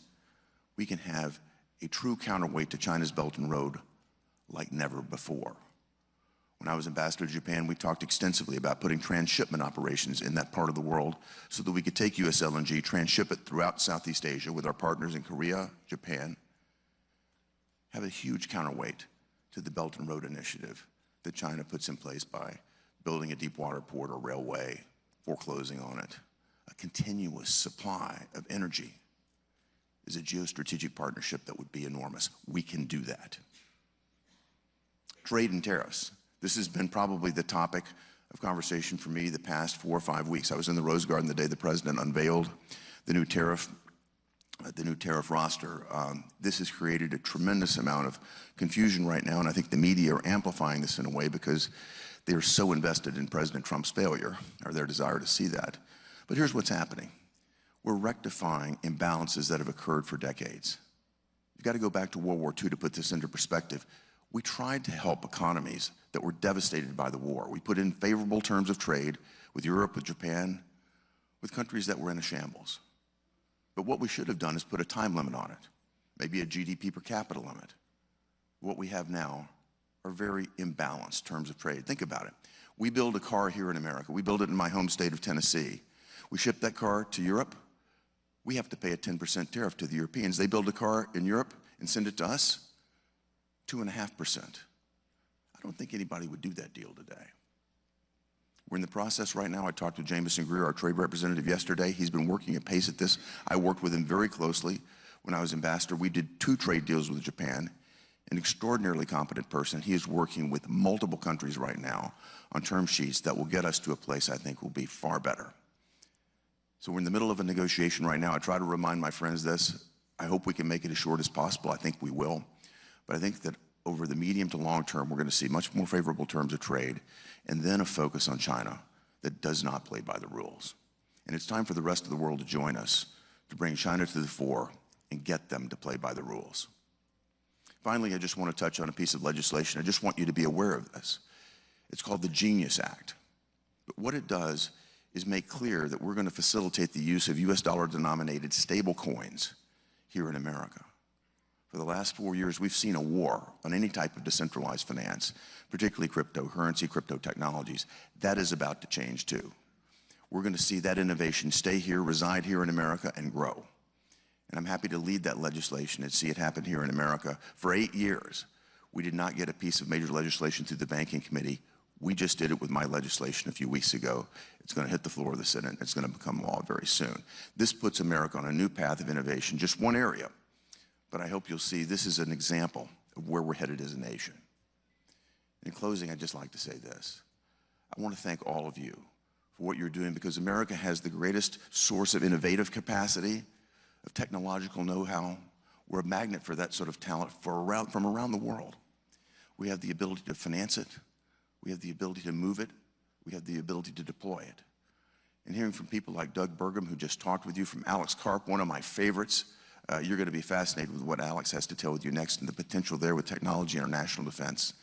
[SPEAKER 6] we can have a true counterweight to China's Belt and Road like never before. When I was ambassador to Japan, we talked extensively about putting transshipment operations in that part of the world so that we could take U.S. LNG, transship it throughout Southeast Asia with our partners in Korea, Japan, have a huge counterweight to the Belt and Road Initiative that China puts in place by building a deep water port or railway, foreclosing on it. A continuous supply of energy is a geostrategic partnership that would be enormous. We can do that. Trade and tariffs. This has been probably the topic of conversation for me the past 4 or 5 weeks. I was in the Rose Garden the day the president unveiled the new tariff roster. This has created a tremendous amount of confusion right now, and I think the media are amplifying this in a way because they're so invested in President Trump's failure, or their desire to see that. But here's what's happening. We're rectifying imbalances that have occurred for decades. You've got to go back to World War II to put this into perspective. We tried to help economies that were devastated by the war. We put in favorable terms of trade with Europe, with Japan, with countries that were in a shambles. But what we should have done is put a time limit on it, maybe a GDP per capita limit. What we have now are very imbalanced terms of trade. Think about it. We build a car here in America. We build it in my home state of Tennessee. We ship that car to Europe. We have to pay a 10% tariff to the Europeans. They build a car in Europe and send it to us, 2.5%. I don't think anybody would do that deal today. We're in the process right now. I talked to Jameson Greer, our trade representative, yesterday. He's been working at pace at this. I worked with him very closely when I was ambassador. We did 2 trade deals with Japan. An extraordinarily competent person. He is working with multiple countries right now on term sheets that will get us to a place I think will be far better. So we're in the middle of a negotiation right now. I try to remind my friends this. I hope we can make it as short as possible. I think we will. But I think that over the medium to long term, we're going to see much more favorable terms of trade and then a focus on China that does not play by the rules. And it's time for the rest of the world to join us to bring China to the fore and get them to play by the rules. Finally, I just want to touch on a piece of legislation. I just want you to be aware of this. It's called the Genius Act. But what it does is make clear that we're going to facilitate the use of US dollar-denominated stable coins here in America. For the last 4 years, we've seen a war on any type of decentralized finance, particularly cryptocurrency, crypto technologies. That is about to change too. We're going to see that innovation stay here, reside here in America, and grow. And I'm happy to lead that legislation and see it happen here in America. For 8 years, we did not get a piece of major legislation through the Banking Committee. We just did it with my legislation a few weeks ago. It's going to hit the floor of the Senate, and it's going to become law very soon. This puts America on a new path of innovation, just one area. But I hope you'll see this is an example of where we're headed as a nation. In closing, I'd just like to say this. I want to thank all of you for what you're doing, because America has the greatest source of innovative capacity, of technological know-how. We're a magnet for that sort of talent from around the world. We have the ability to finance it. We have the ability to move it. We have the ability to deploy it. And hearing from people like Doug Burgum, who just talked with you, from Alex Karp, one of my favorites, you're going to be fascinated with what Alex has to tell with you next and the potential there with technology and our national defense.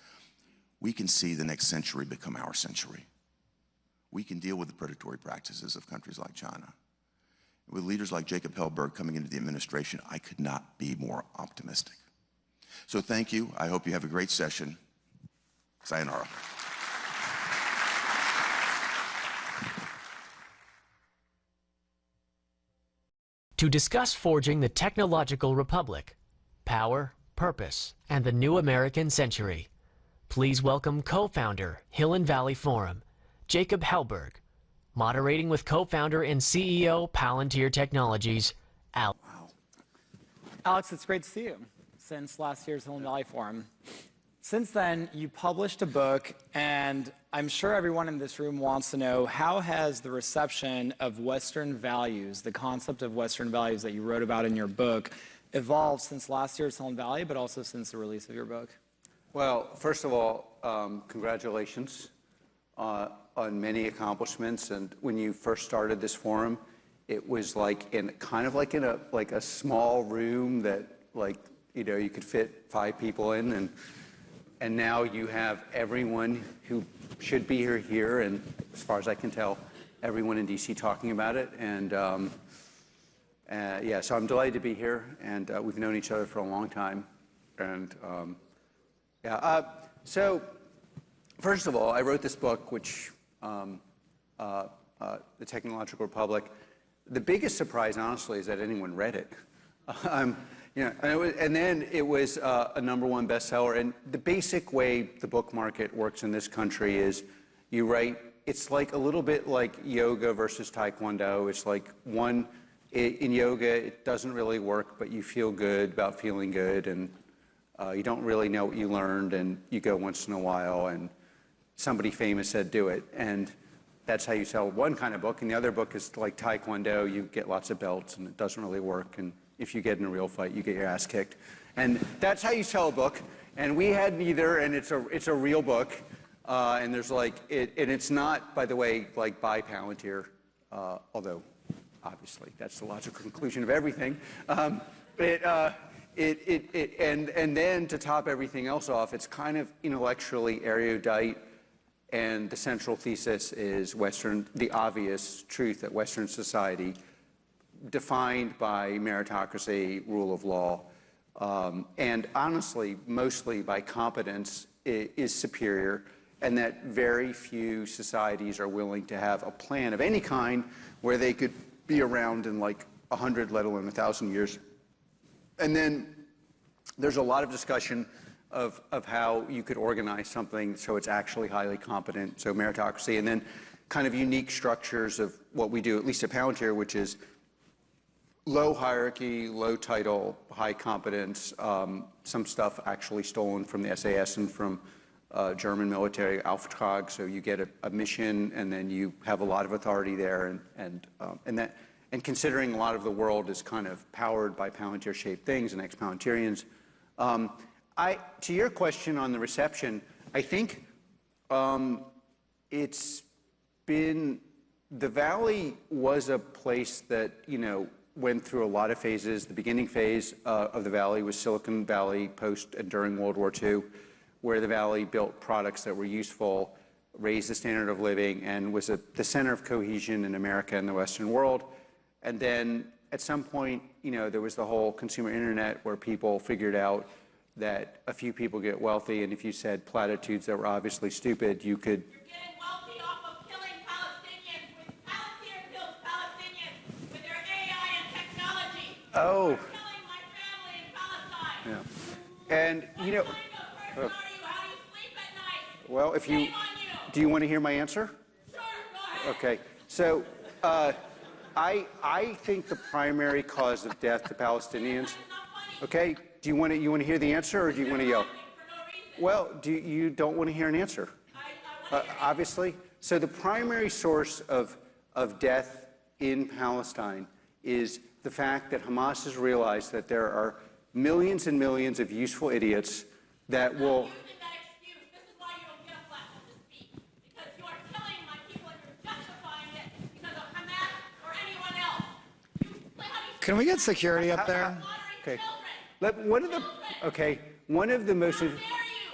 [SPEAKER 6] We can see the next century become our century. We can deal with the predatory practices of countries like China. With leaders like Jacob Hellberg coming into the administration, I could not be more optimistic. So thank you. I hope you have a great session. Sayonara.
[SPEAKER 5] To discuss forging the technological republic, power, purpose, and the new American century, please welcome co-founder, Hill and Valley Forum, Jacob Hellberg, moderating with co-founder and CEO Palantir Technologies, Alex.
[SPEAKER 3] Wow. Alex, it's great to see you since last year's Hill and Valley Forum. Since then, you published a book, and I'm sure everyone in this room wants to know, how has the reception of Western values, the concept of Western values that you wrote about in your book, evolved since last year's Hill and Valley, but also since the release of your book?
[SPEAKER 7] Well, first of all, congratulations on many accomplishments. And when you first started this forum, it was like in a small room that, like, you know, you could fit 5 people in, and now you have everyone who should be here, and as far as I can tell, everyone in DC talking about it. And yeah, so I'm delighted to be here, and we've known each other for a long time. And yeah, so first of all, I wrote this book, which The Technological Republic. The biggest surprise, honestly, is that anyone read it. You know, and then it was a #1 bestseller. And the basic way the book market works in this country is you write, it's like a little bit like yoga versus taekwondo. It's like in yoga, it doesn't really work, but you feel good about feeling good, and you don't really know what you learned, and you go once in a while, and somebody famous said do it. And that's how you sell one kind of book. And the other book is like taekwondo. You get lots of belts, and it doesn't really work. And if you get in a real fight, you get your ass kicked. And that's how you sell a book. And we had neither, and it's a real book. And there's like, and it's not, by the way, like by Palantir, although obviously that's the logical conclusion of everything. And then to top everything else off, it's kind of intellectually erudite. And the central thesis is the obvious truth that Western society, defined by meritocracy, rule of law, and honestly, mostly by competence, is superior, and that very few societies are willing to have a plan of any kind where they could be around in like 100, let alone 1,000 years. And then there's a lot of discussion of how you could organize something so it's actually highly competent, so meritocracy, and then kind of unique structures of what we do, at least at Palantir, which is low hierarchy, low title, high competence, some stuff actually stolen from the SAS and from German military Auftrag. So you get a mission, and then you have a lot of authority there, and considering a lot of the world is kind of powered by Palantir-shaped things and ex-Palantirians. To your question on the reception, I think it's been, the Valley was a place that, went through a lot of phases. The beginning phase of the Valley was Silicon Valley post and during World War II, where the Valley built products that were useful, raised the standard of living, and was the center of cohesion in America and the Western world. And then at some point, there was the whole consumer internet where people figured out that a few people get wealthy, and if you said platitudes that were obviously stupid, you could...
[SPEAKER 8] You're getting wealthy off of killing Palestinians. With Palantir kills Palestinians with their AI and technology.
[SPEAKER 7] Oh.
[SPEAKER 8] You're killing my family in Palestine.
[SPEAKER 7] Yeah. And,
[SPEAKER 8] What kind of person are you? How do you sleep at night?
[SPEAKER 7] Well, if you...
[SPEAKER 8] Shame on you.
[SPEAKER 7] Do you want to hear my answer?
[SPEAKER 8] Sure, go ahead.
[SPEAKER 7] Okay. So, I think the primary cause of death to Palestinians...
[SPEAKER 8] That's not funny.
[SPEAKER 7] Okay, do you want to hear the answer, or do you want to yell?
[SPEAKER 8] For no reason.
[SPEAKER 7] Well, you don't want to hear an answer?
[SPEAKER 8] I want to hear
[SPEAKER 7] Obviously. So the primary source of death in Palestine is the fact that Hamas has realized that there are millions and millions of useful idiots that will...
[SPEAKER 8] using that excuse. This is why you don't get a platform to speak. Because you are killing my people and you're justifying it because of Hamas or anyone else.
[SPEAKER 3] Can we get security up there?
[SPEAKER 7] Okay. One of the most...
[SPEAKER 8] How dare you?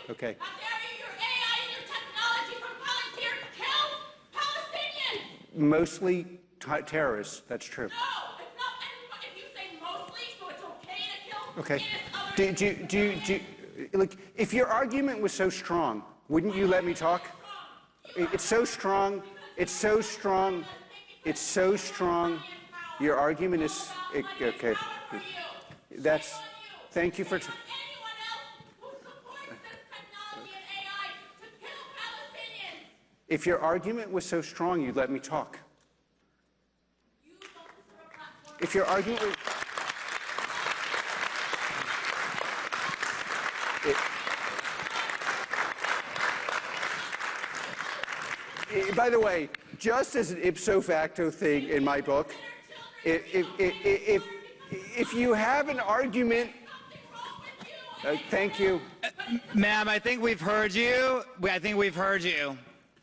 [SPEAKER 7] Okay.
[SPEAKER 8] How dare you? Your AI and your technology from Palantir kills Palestinians.
[SPEAKER 7] Mostly terrorists, that's true.
[SPEAKER 8] No, it's not anybody. If you say mostly, so it's okay to kill
[SPEAKER 7] Okay.
[SPEAKER 8] innocent others.
[SPEAKER 7] Look, if your argument was so strong, wouldn't you let me talk? It's so strong. It's so strong. It's so strong. Your argument is... Okay. That's... Thank you for...
[SPEAKER 8] Anyone else who supports this technology and AI to kill Palestinians.
[SPEAKER 7] If your argument was so strong, you'd let me talk.
[SPEAKER 8] You don't deserve a platform.
[SPEAKER 7] If your argument was... By the way, just as an ipso facto thing in my book, if you have an argument... thank you.
[SPEAKER 3] Ma'am, I think we've heard you. I think we've heard you.
[SPEAKER 8] Shame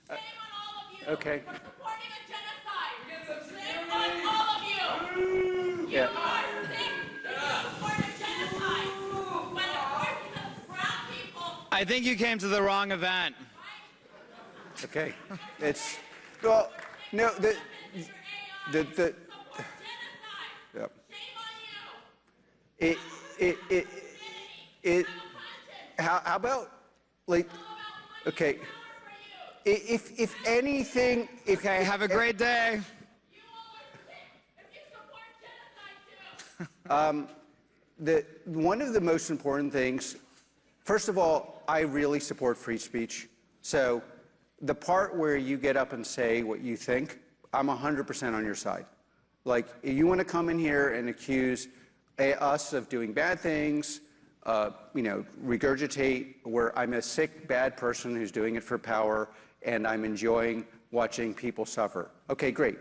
[SPEAKER 8] on all of you.
[SPEAKER 7] Okay.
[SPEAKER 8] For supporting a genocide. Shame on all of you.
[SPEAKER 7] Yeah.
[SPEAKER 8] You are sick. You support a genocide. When of course because brown people...
[SPEAKER 3] I think you came to the wrong event.
[SPEAKER 7] Okay, it's, well, no, the yep. How about, like, okay, if anything,
[SPEAKER 3] Okay, have a great day.
[SPEAKER 7] One of the most important things, first of all, I really support free speech. So the part where you get up and say what you think, I'm 100% on your side. Like, if you want to come in here and accuse us of doing bad things, regurgitate where I'm a sick, bad person who's doing it for power and I'm enjoying watching people suffer. Okay, great.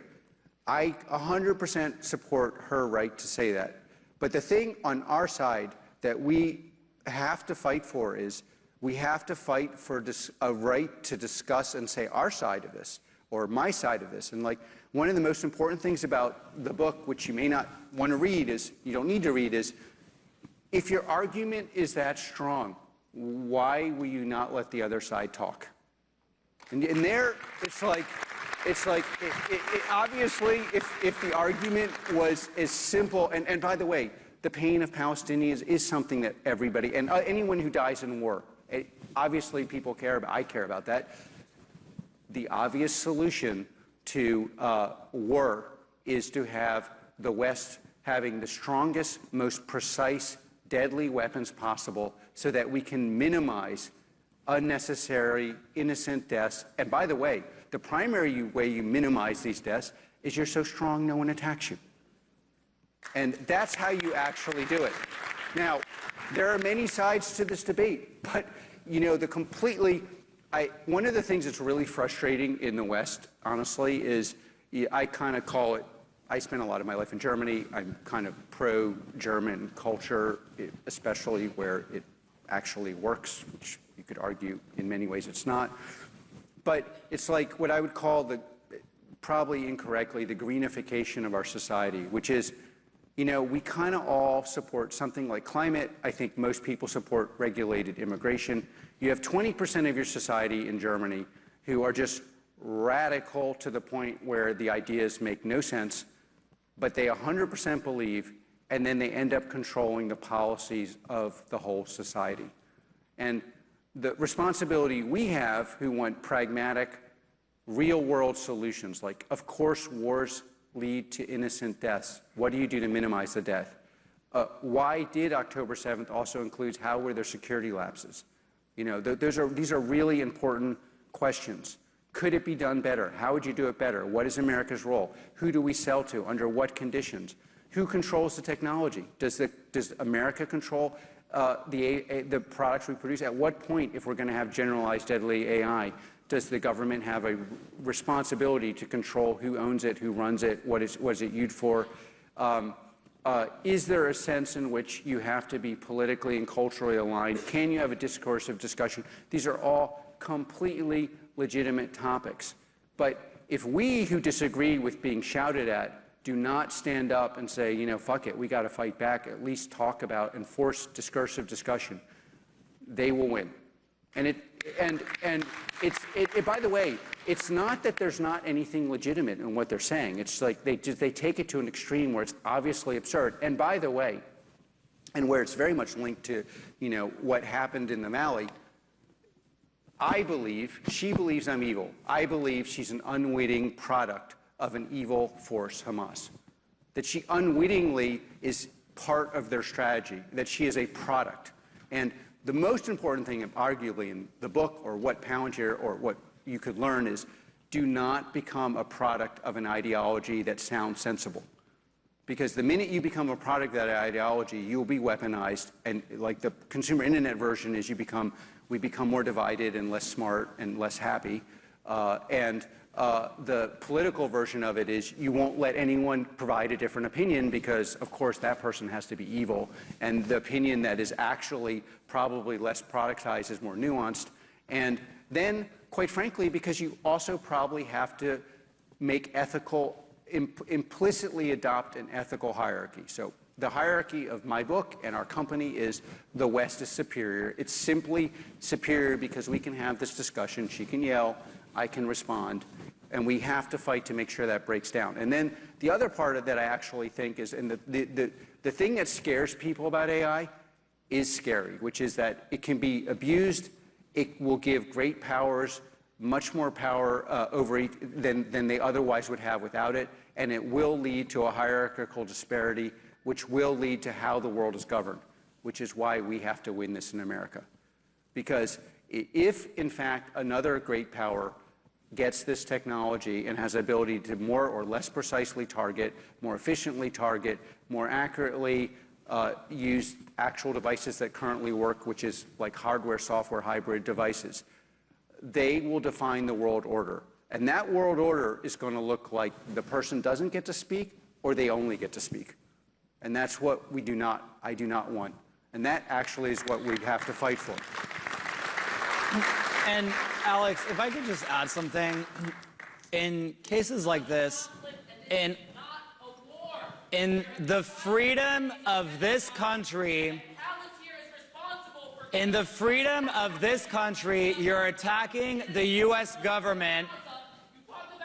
[SPEAKER 7] I 100% support her right to say that. But the thing on our side that we have to fight for is we have to fight for a right to discuss and say our side of this or my side of this. And like, one of the most important things about the book, which you may not want to read, is you don't need to read, is if your argument is that strong, why will you not let the other side talk? And there, it's like obviously, if the argument was as simple, and by the way, the pain of Palestinians is something that everybody, and anyone who dies in war, obviously people care about, I care about that. The obvious solution to war is to have the West having the strongest, most precise, deadly weapons possible so that we can minimize unnecessary, innocent deaths. And by the way, the primary way you minimize these deaths is you're so strong no one attacks you. And that's how you actually do it. Now, there are many sides to this debate, but, one of the things that's really frustrating in the West, honestly, is I kind of call it, I spent a lot of my life in Germany. I'm kind of pro-German culture, especially where it actually works, which you could argue in many ways it's not. But it's like what I would call probably incorrectly, the greenification of our society, which is, we kind of all support something like climate. I think most people support regulated immigration. You have 20% of your society in Germany who are just radical to the point where the ideas make no sense, but they 100% believe, and then they end up controlling the policies of the whole society. And the responsibility we have who want pragmatic, real-world solutions, like, of course, wars lead to innocent deaths. What do you do to minimize the death? Why did October 7th also include how were there security lapses? These are really important questions. Could it be done better? How would you do it better? What is America's role? Who do we sell to? Under what conditions? Who controls the technology? Does America control the products we produce? At what point, if we're going to have generalized deadly AI, does the government have a responsibility to control who owns it, who runs it, what is it used for? Is there a sense in which you have to be politically and culturally aligned? Can you have a discoursive discussion? These are all completely legitimate topics. But if we who disagree with being shouted at do not stand up and say, fuck it, we got to fight back, at least talk about and force discursive discussion, they will win. And by the way, it's not that there's not anything legitimate in what they're saying. It's like they take it to an extreme where it's obviously absurd. And by the way, and where it's very much linked to, what happened in the Valley, she believes I'm evil. I believe she's an unwitting product of an evil force, Hamas. That she unwittingly is part of their strategy, that she is a product. And the most important thing, arguably, in the book, or what Palantir, or what you could learn, is do not become a product of an ideology that sounds sensible. Because the minute you become a product of that ideology, you'll be weaponized. And like the consumer internet version is we become more divided and less smart and less happy. The political version of it is you won't let anyone provide a different opinion because, of course, that person has to be evil. And the opinion that is actually probably less productized is more nuanced. And then, quite frankly, because you also probably have to make implicitly adopt an ethical hierarchy. So the hierarchy of my book and our company is the West is superior. It's simply superior because we can have this discussion. She can yell. I can respond. And we have to fight to make sure that breaks down. And then the other part of that I actually think is, and the thing that scares people about AI is scary, which is that it can be abused. It will give great powers, much more power than they otherwise would have without it. And it will lead to a hierarchical disparity, which will lead to how the world is governed, which is why we have to win this in America. Because if, in fact, another great power gets this technology and has the ability to more or less precisely target, more efficiently target, more accurately use actual devices that currently work, which is like hardware, software, hybrid devices, they will define the world order. And that world order is going to look like the person doesn't get to speak or they only get to speak. And that's what I do not want. And that actually is what we have to fight for.
[SPEAKER 3] And Alex, if I could just add something, in cases like this, in the freedom of this country, you're attacking the U.S. government.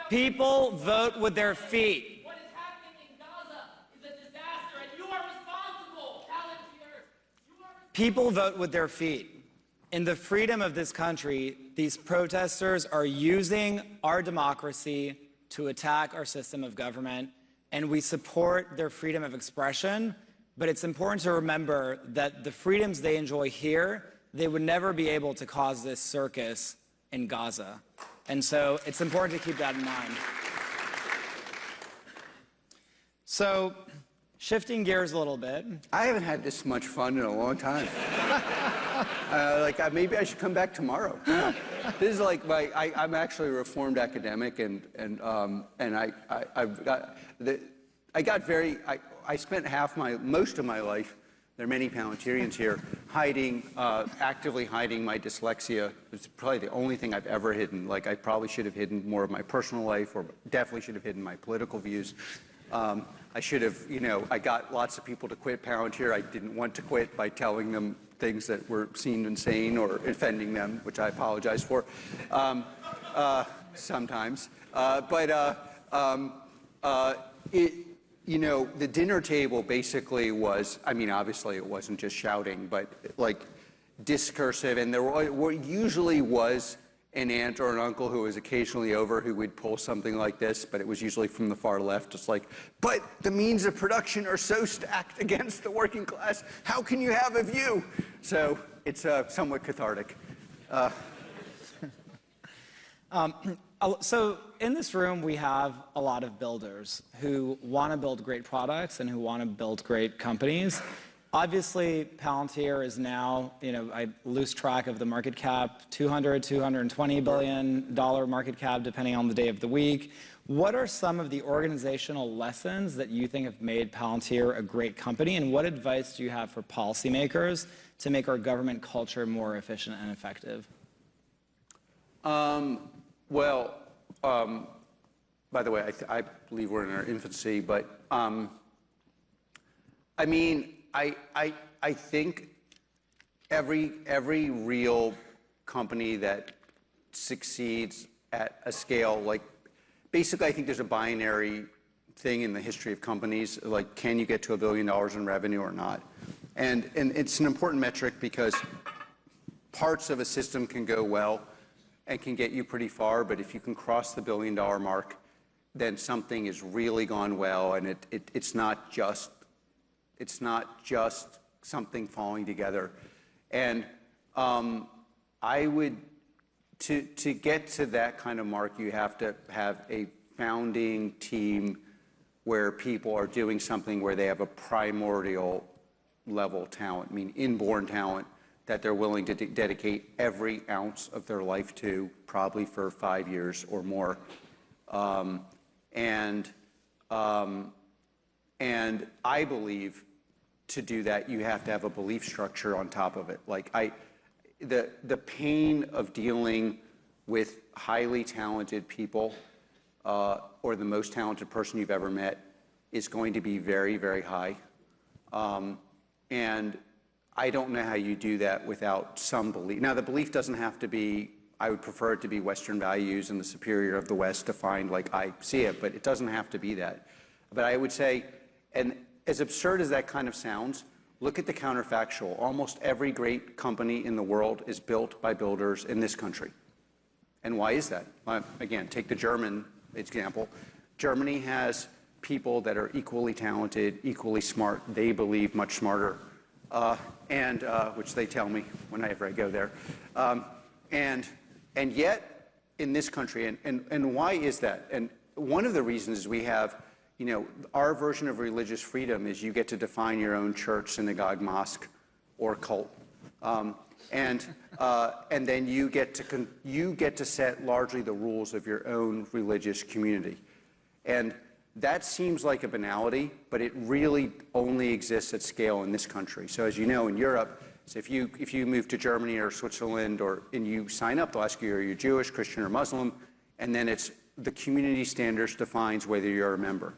[SPEAKER 3] People vote with their feet.
[SPEAKER 8] What is happening in Gaza is a disaster, and you are responsible, Palantir.
[SPEAKER 3] People vote with their feet. In the freedom of this country, these protesters are using our democracy to attack our system of government, and we support their freedom of expression. But it's important to remember that the freedoms they enjoy here, they would never be able to cause this circus in Gaza. And so it's important to keep that in mind. So, shifting gears a little bit.
[SPEAKER 7] I haven't had this much fun in a long time. Maybe I should come back tomorrow. This is like I'm actually a reformed academic, and I spent most of my life. There are many Palantirians here actively hiding my dyslexia. It's probably the only thing I've ever hidden. Like, I probably should have hidden more of my personal life, or definitely should have hidden my political views. I should have, I got lots of people to quit Palantir. I didn't want to quit by telling them things that were seen insane or offending them, which I apologize for sometimes. The dinner table basically was, obviously it wasn't just shouting, but like discursive, and there usually was an aunt or an uncle who was occasionally over who would pull something like this, but it was usually from the far left. It's like, but the means of production are so stacked against the working class. How can you have a view? So it's somewhat cathartic.
[SPEAKER 3] So in this room, we have a lot of builders who want to build great products and who want to build great companies. Obviously, Palantir is now, I lose track of the market cap, $220 billion market cap, depending on the day of the week. What are some of the organizational lessons that you think have made Palantir a great company, and what advice do you have for policymakers to make our government culture more efficient and effective?
[SPEAKER 7] By the way, I believe we're in our infancy, but I think every real company that succeeds at a scale, like, basically I think there's a binary thing in the history of companies, like, can you get to $1 billion in revenue or not? And it's an important metric because parts of a system can go well and can get you pretty far, but if you can cross the $1 billion mark, then something has really gone well, and it's not just something falling together. And I would, to get to that kind of mark, you have to have a founding team where people are doing something where they have a primordial level talent, inborn talent, that they're willing to dedicate every ounce of their life to, probably for 5 years or more. And I believe to do that, you have to have a belief structure on top of it. Like, the pain of dealing with highly talented people, or the most talented person you've ever met, is going to be very, very high. And I don't know how you do that without some belief. Now, the belief doesn't have to be I would prefer it to be Western values and the superior of the West defined like I see it, but it doesn't have to be that. But I would say, and as absurd as that kind of sounds, look at the counterfactual. Almost every great company in the world is built by builders in this country. And why is that? Again, take the German example. Germany has people that are equally talented, equally smart, they believe much smarter, which they tell me whenever I go there. And yet, in this country, and why is that? And one of the reasons is we have, our version of religious freedom is you get to define your own church, synagogue, mosque, or cult. And then you get to set largely the rules of your own religious community. And that seems like a banality, but it really only exists at scale in this country. So as you know, in Europe, so if you move to Germany or Switzerland and you sign up, they'll ask you, are you Jewish, Christian, or Muslim? And then it's the community standards defines whether you're a member.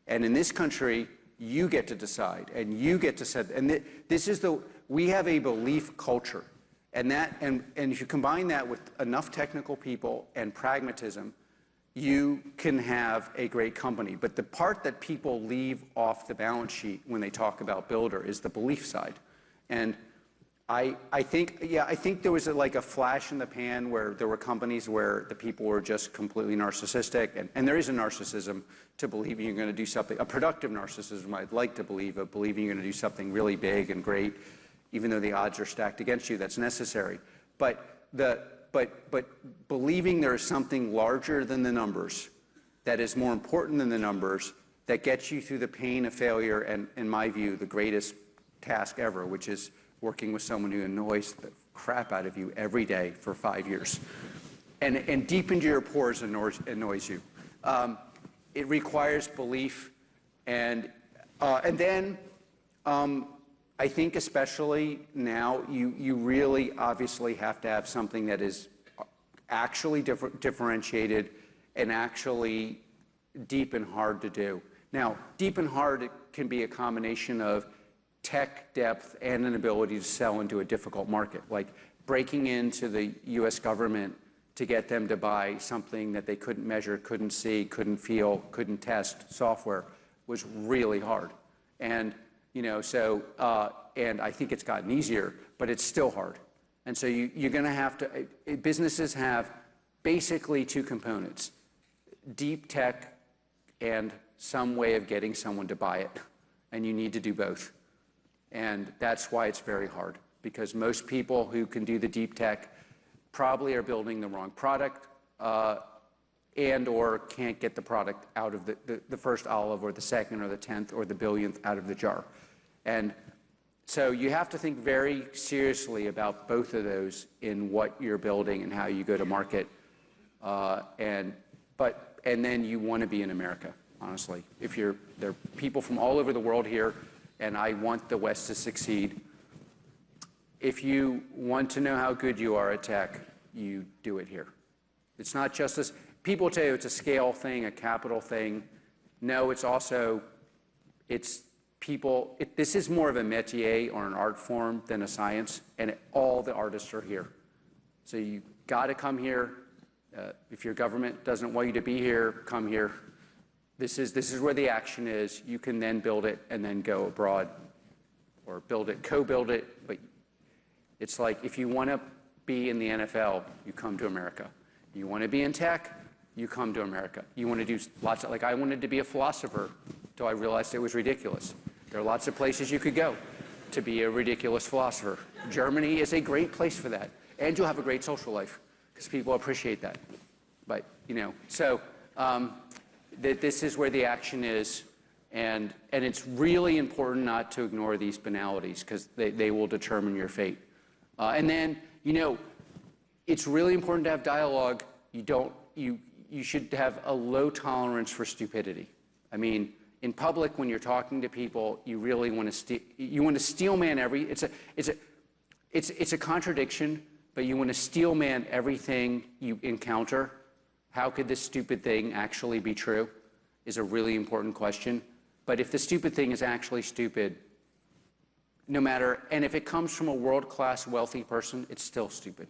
[SPEAKER 7] And in this country, you get to decide, and you get to set. And we have a belief culture, and if you combine that with enough technical people and pragmatism, you can have a great company. But the part that people leave off the balance sheet when they talk about builder is the belief side. And I think there was like a flash in the pan where there were companies where the people were just completely narcissistic, and there is a narcissism to believing you're going to do something, a productive narcissism I'd like to believe, of believing you're going to do something really big and great, even though the odds are stacked against you. That's necessary. But believing there is something larger than the numbers, that is more important than the numbers, that gets you through the pain of failure, and in my view, the greatest task ever, which is working with someone who annoys the crap out of you every day for 5 years, and deep into your pores annoys you. It requires belief, and then I think especially now, you really obviously have to have something that is actually differentiated and actually deep and hard to do. Now, deep and hard can be a combination of tech depth and an ability to sell into a difficult market, like breaking into the US government to get them to buy something that they couldn't measure, couldn't see, couldn't feel, couldn't test software was really hard. And and I think it's gotten easier, but it's still hard. And so you're going to have to, businesses have basically two components: deep tech and some way of getting someone to buy it. And you need to do both. And that's why it's very hard, because most people who can do the deep tech probably are building the wrong product and or can't get the product out of the first olive or the second or the 10th or the billionth out of the jar. And so you have to think very seriously about both of those in what you're building and how you go to market. And then you want to be in America, honestly. There are people from all over the world here, and I want the West to succeed. If you want to know how good you are at tech, you do it here. It's not just this. People tell you it's a scale thing, a capital thing. No, it's also, this is more of a métier or an art form than a science, and all the artists are here. So you got to come here. If your government doesn't want you to be here, come here. This is where the action is. You can then build it and then go abroad, or build it, co-build it. But it's like, if you want to be in the NFL, you come to America. You want to be in tech, you come to America. You want to do lots of, like I wanted to be a philosopher until I realized it was ridiculous. There are lots of places you could go to be a ridiculous philosopher. Germany is a great place for that. And you'll have a great social life, because people appreciate that. But, this is where the action is, and it's really important not to ignore these banalities, because they will determine your fate. And then, it's really important to have dialogue. You should have a low tolerance for stupidity. I mean, in public, when you're talking to people, you really want to steel man it's a contradiction, but you want to steel man everything you encounter. How could this stupid thing actually be true is a really important question. But if the stupid thing is actually stupid, and if it comes from a world-class wealthy person, it's still stupid.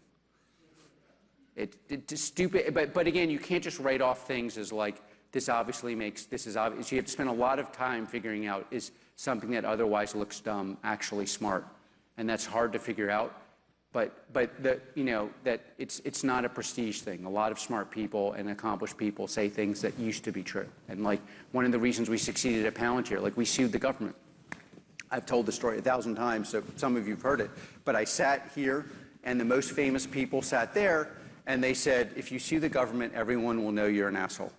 [SPEAKER 7] It's stupid, but again, you can't just write off things as like, this obviously makes, this is obvious. You have to spend a lot of time figuring out, is something that otherwise looks dumb actually smart? And that's hard to figure out. But that it's not a prestige thing. A lot of smart people and accomplished people say things that used to be true. And like one of the reasons we succeeded at Palantir, like we sued the government. I've told the story 1,000 times, so some of you have heard it. But I sat here, and the most famous people sat there, and they said, if you sue the government, everyone will know you're an asshole.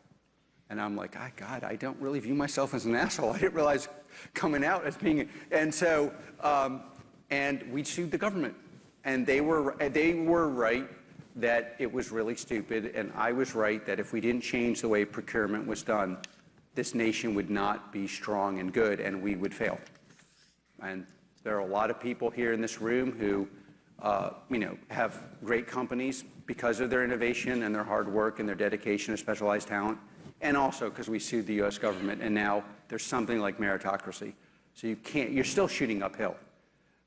[SPEAKER 7] And I'm like, God, I don't really view myself as an asshole. I didn't realize coming out as being, and so, and we sued the government. And they were right that it was really stupid, and I was right that if we didn't change the way procurement was done, this nation would not be strong and good, and we would fail. And there are a lot of people here in this room who, have great companies because of their innovation and their hard work and their dedication to specialized talent, and also because we sued the U.S. government, and now there's something like meritocracy. So you're still shooting uphill.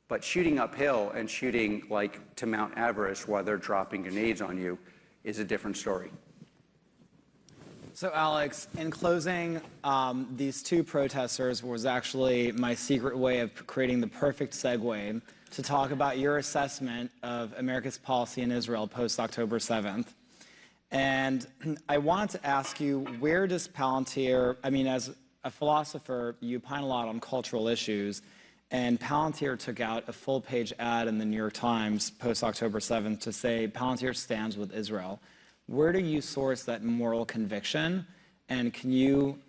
[SPEAKER 7] But shooting uphill and shooting like to Mount Everest while they're dropping grenades on you is a different story.
[SPEAKER 3] So Alex, in closing, these two protesters was actually my secret way of creating the perfect segue to talk about your assessment of America's policy in Israel post-October 7th. And I wanted to ask you, where does Palantir, as a philosopher, you opine a lot on cultural issues, and Palantir took out a full-page ad in the New York Times post-October 7th to say Palantir stands with Israel. Where do you source that moral conviction? And can you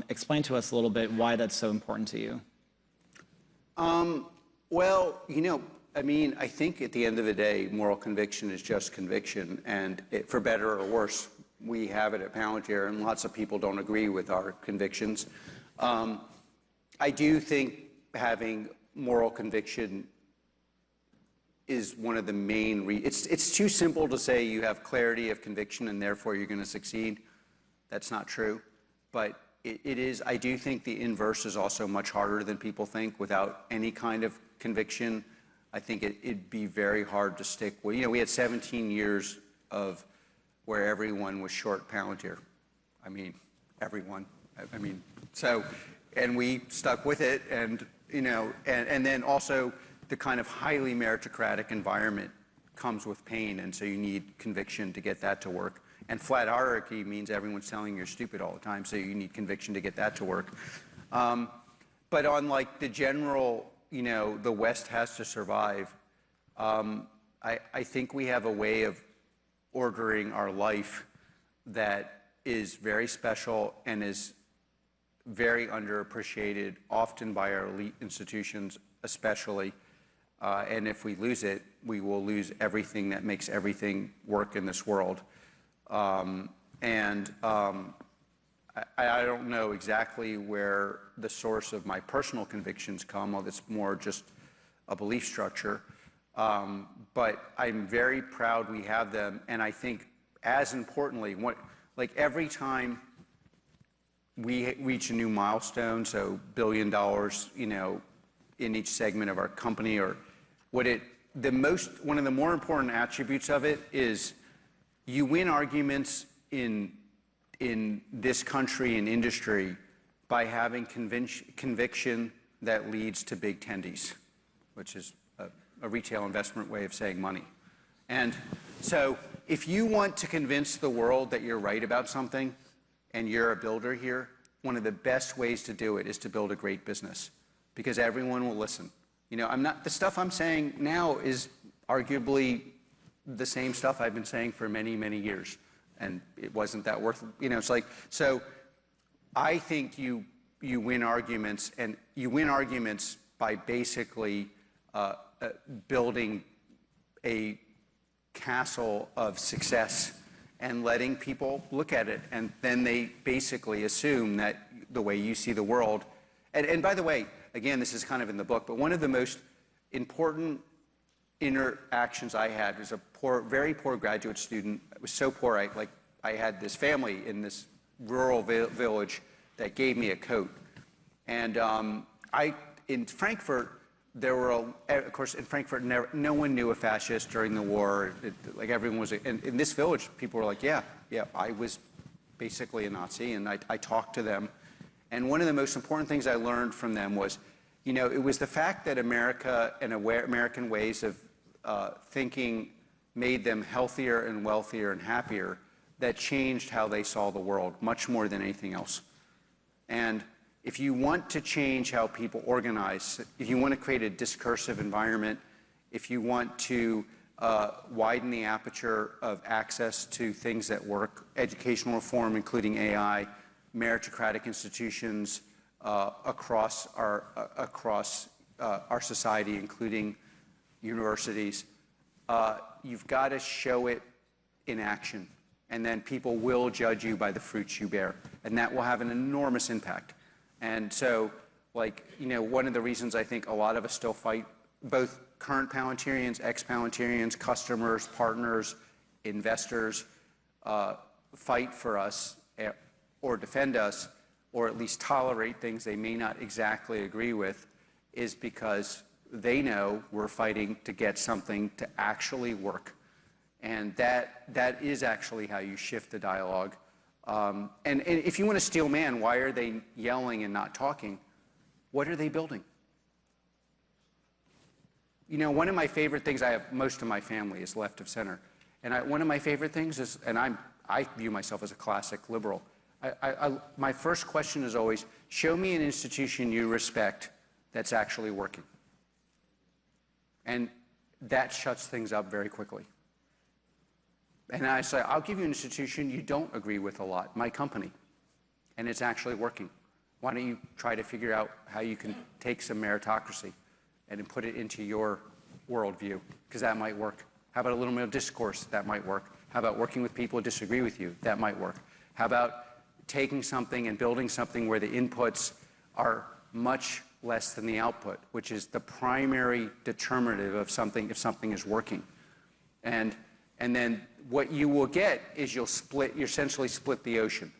[SPEAKER 3] explain to us a little bit why that's so important to you?
[SPEAKER 7] Well, I think at the end of the day, moral conviction is just conviction. And for better or worse, we have it at Palantir, and lots of people don't agree with our convictions. I do think having moral conviction is one of the main it's too simple to say you have clarity of conviction and therefore you're going to succeed. That's not true. But it is, I do think the inverse is also much harder than people think. Without any kind of conviction, I think it'd be very hard to stick with. We had 17 years of where everyone was short Palantir. Everyone. And we stuck with it, and then also the kind of highly meritocratic environment comes with pain, and so you need conviction to get that to work. And flat hierarchy means everyone's telling you you're stupid all the time, so you need conviction to get that to work. But on like the general, the West has to survive, I think we have a way of ordering our life that is very special and is very underappreciated, often by our elite institutions especially. And if we lose it, we will lose everything that makes everything work in this world. I don't know exactly where the source of my personal convictions come, although it's more just a belief structure. But I'm very proud we have them. And I think, as importantly, every time we reach a new milestone, so $1 billion, in each segment of our company, or one of the more important attributes of it is you win arguments in this country and industry by having conviction that leads to big tendies, which is a retail investment way of saying money. And so if you want to convince the world that you're right about something, and you're a builder here, one of the best ways to do it is to build a great business, because everyone will listen. The stuff I'm saying now is arguably the same stuff I've been saying for many, many years, and it wasn't that worth, it's like, so I think you win arguments, and you win arguments by basically building a castle of success and letting people look at it, and then they basically assume that the way you see the world. And by the way, again, this is kind of in the book, but one of the most important interactions I had was a very poor graduate student. I was so poor, I had this family in this rural village that gave me a coat. And in Frankfurt, there were, of course, in Frankfurt, no one knew a fascist during the war. Like everyone was, and in this village, people were like, yeah, I was basically a Nazi, and I talked to them. And one of the most important things I learned from them was, it was the fact that America and American ways of thinking made them healthier and wealthier and happier that changed how they saw the world, much more than anything else. And if you want to change how people organize, if you want to create a discursive environment, if you want to widen the aperture of access to things that work, educational reform, including AI, meritocratic institutions across our society, including universities, you've got to show it in action. And then people will judge you by the fruits you bear. And that will have an enormous impact. And so, one of the reasons I think a lot of us still fight, both current Palantirians, ex-Palantirians, customers, partners, investors, fight for us or defend us, or at least tolerate things they may not exactly agree with, is because they know we're fighting to get something to actually work. And that is actually how you shift the dialogue. And if you want to steal man, why are they yelling and not talking? What are they building? One of my favorite things, I have most of my family is left of center. And one of my favorite things is, and I view myself as a classic liberal, my first question is always, show me an institution you respect that's actually working. And that shuts things up very quickly. And I say, I'll give you an institution you don't agree with a lot, my company, and it's actually working. Why don't you try to figure out how you can take some meritocracy and put it into your worldview, because that might work. How about a little bit of discourse? That might work. How about working with people who disagree with you? That might work. How about taking something and building something where the inputs are much less than the output, which is the primary determinative of something, if something is working. And then what you will get is you essentially split the ocean.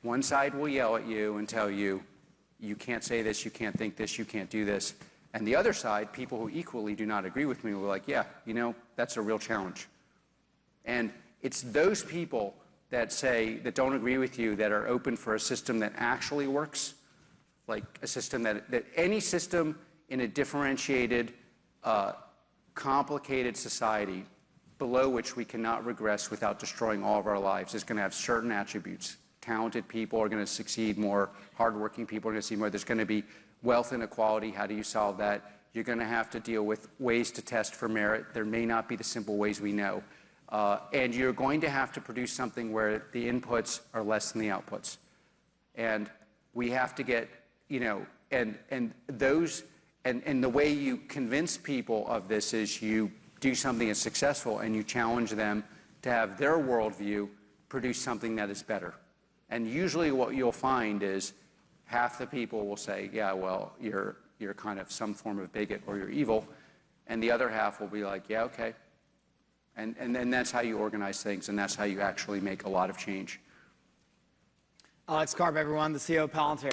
[SPEAKER 7] One side will yell at you and tell you, you can't say this, you can't think this, you can't do this. And the other side, people who equally do not agree with me, will be like, yeah, that's a real challenge. And it's those people that don't agree with you, that are open for a system that actually works, like a system that any system in a differentiated, complicated society below which we cannot regress without destroying all of our lives is going to have certain attributes. Talented people are going to succeed more. Hardworking people are going to succeed more. There's going to be wealth inequality. How do you solve that? You're going to have to deal with ways to test for merit. There may not be the simple ways we know. And you're going to have to produce something where the inputs are less than the outputs. And we have to get, and the way you convince people of this is you do something that's successful and you challenge them to have their worldview produce something that is better. And usually what you'll find is half the people will say, yeah, well, you're kind of some form of bigot or you're evil. And the other half will be like, yeah, okay. And then that's how you organize things, and that's how you actually make a lot of change.
[SPEAKER 3] Alex Karp, everyone, the CEO of Palantir.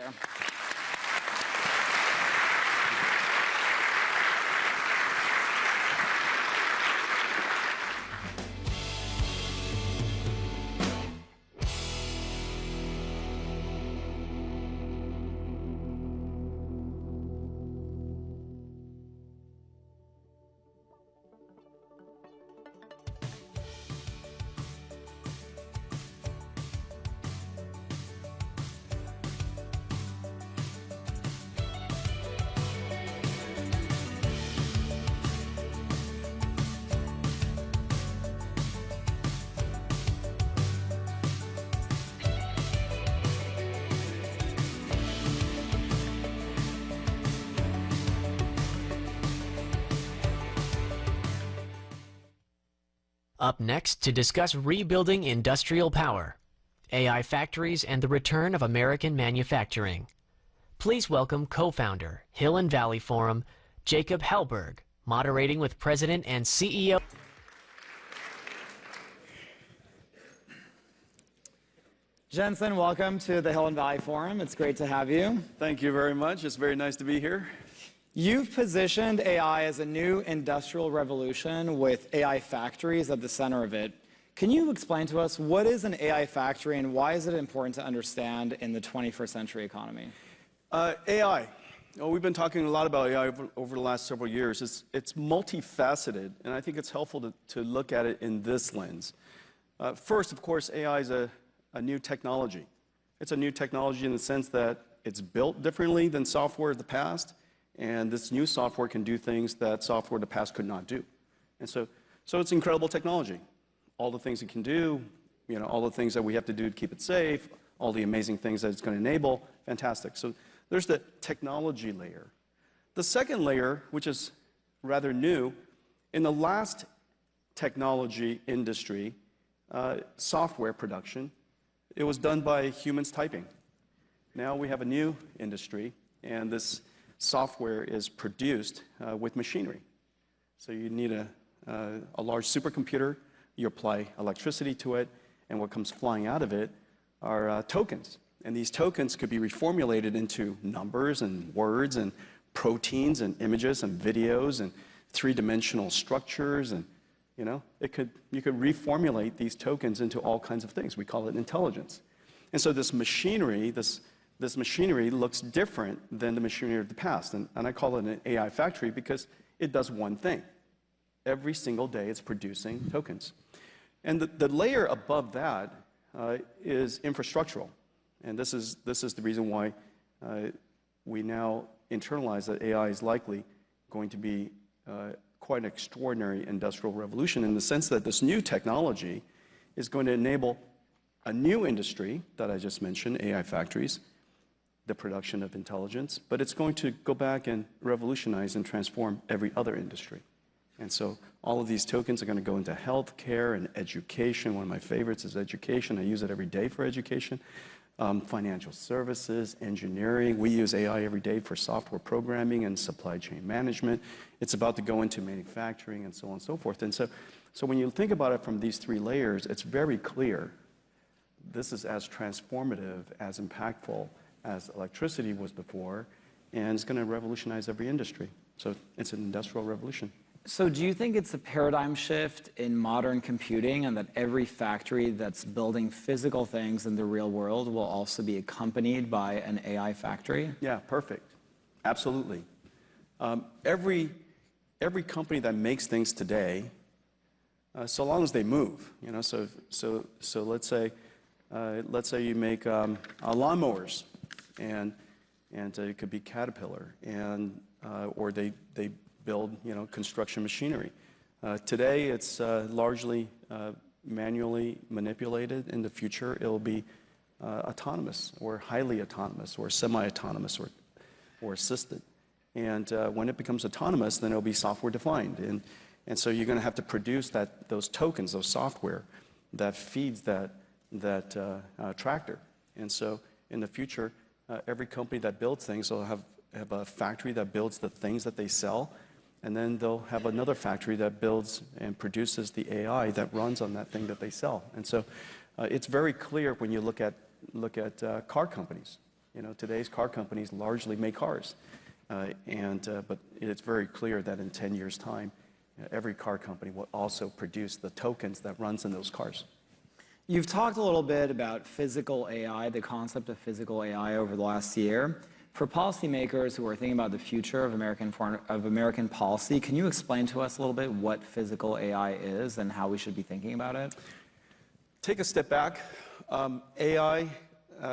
[SPEAKER 5] Up next to discuss rebuilding industrial power, AI factories, and the return of American manufacturing. Please welcome co-founder, Hill and Valley Forum, Jacob Hellberg, moderating with President and CEO.
[SPEAKER 3] Jensen, welcome to the Hill and Valley Forum. It's great to have you.
[SPEAKER 9] Thank you very much. It's very nice to be here.
[SPEAKER 3] You've positioned AI as a new industrial revolution with AI factories at the center of it. Can you explain to us what is an AI factory and why is it important to understand in the 21st century economy?
[SPEAKER 9] AI. Well, we've been talking a lot about AI over the last several years. It's multifaceted, and I think it's helpful to look at it in this lens. First, of course, AI is a new technology. It's a new technology in the sense that it's built differently than software of the past, and this new software can do things that software of the past could not do. And so it's incredible technology. All the things it can do, all the things that we have to do to keep it safe, all the amazing things that it's going to enable, fantastic. So there's the technology layer. The second layer, which is rather new, in the last technology industry, software production, it was done by humans typing. Now we have a new industry, and this software is produced with machinery. So you need a large supercomputer, you apply electricity to it, and what comes flying out of it are tokens. And these tokens could be reformulated into numbers and words and proteins and images and videos and three-dimensional structures. And you could reformulate these tokens into all kinds of things. We call it intelligence. And so this machinery looks different than the machinery of the past. And I call it an AI factory because it does one thing. Every single day it's producing tokens. And the layer above that is infrastructural. And this is the reason why we now internalize that AI is likely going to be quite an extraordinary industrial revolution in the sense that this new technology is going to enable a new industry that I just mentioned, AI factories, the production of intelligence, but it's going to go back and revolutionize and transform every other industry. And so all of these tokens are going to go into healthcare and education. One of my favorites is education. I use it every day for education. Financial services, engineering. We use AI every day for software programming and supply chain management. It's about to go into manufacturing and so on and so forth. And so when you think about it from these three layers, it's very clear this is as transformative, as impactful as electricity was before, and it's going to revolutionize every industry. So it's an industrial revolution.
[SPEAKER 3] So do you think it's a paradigm shift in modern computing and that every factory that's building physical things in the real world will also be accompanied by an AI factory?
[SPEAKER 9] Yeah, perfect. Absolutely. Every company that makes things today, so long as they move, so let's say you make lawnmowers, and it could be Caterpillar, and or they build construction machinery. Today it's largely manually manipulated. In the future it'll be autonomous or highly autonomous or semi-autonomous or assisted. And when it becomes autonomous, then it'll be software defined. And so you're going to have to produce those tokens, those software that feeds that tractor. And so in the future, every company that builds things will have a factory that builds the things that they sell, and then they'll have another factory that builds and produces the AI that runs on that thing that they sell. And so it's very clear when you look at car companies. Today's car companies largely make cars, but it's very clear that in 10 years' time, every car company will also produce the tokens that runs in those cars.
[SPEAKER 3] You've talked a little bit about physical AI, the concept of physical AI over the last year. For policymakers who are thinking about the future of American policy, can you explain to us a little bit what physical AI is and how we should be thinking about it?
[SPEAKER 9] Take a step back. AI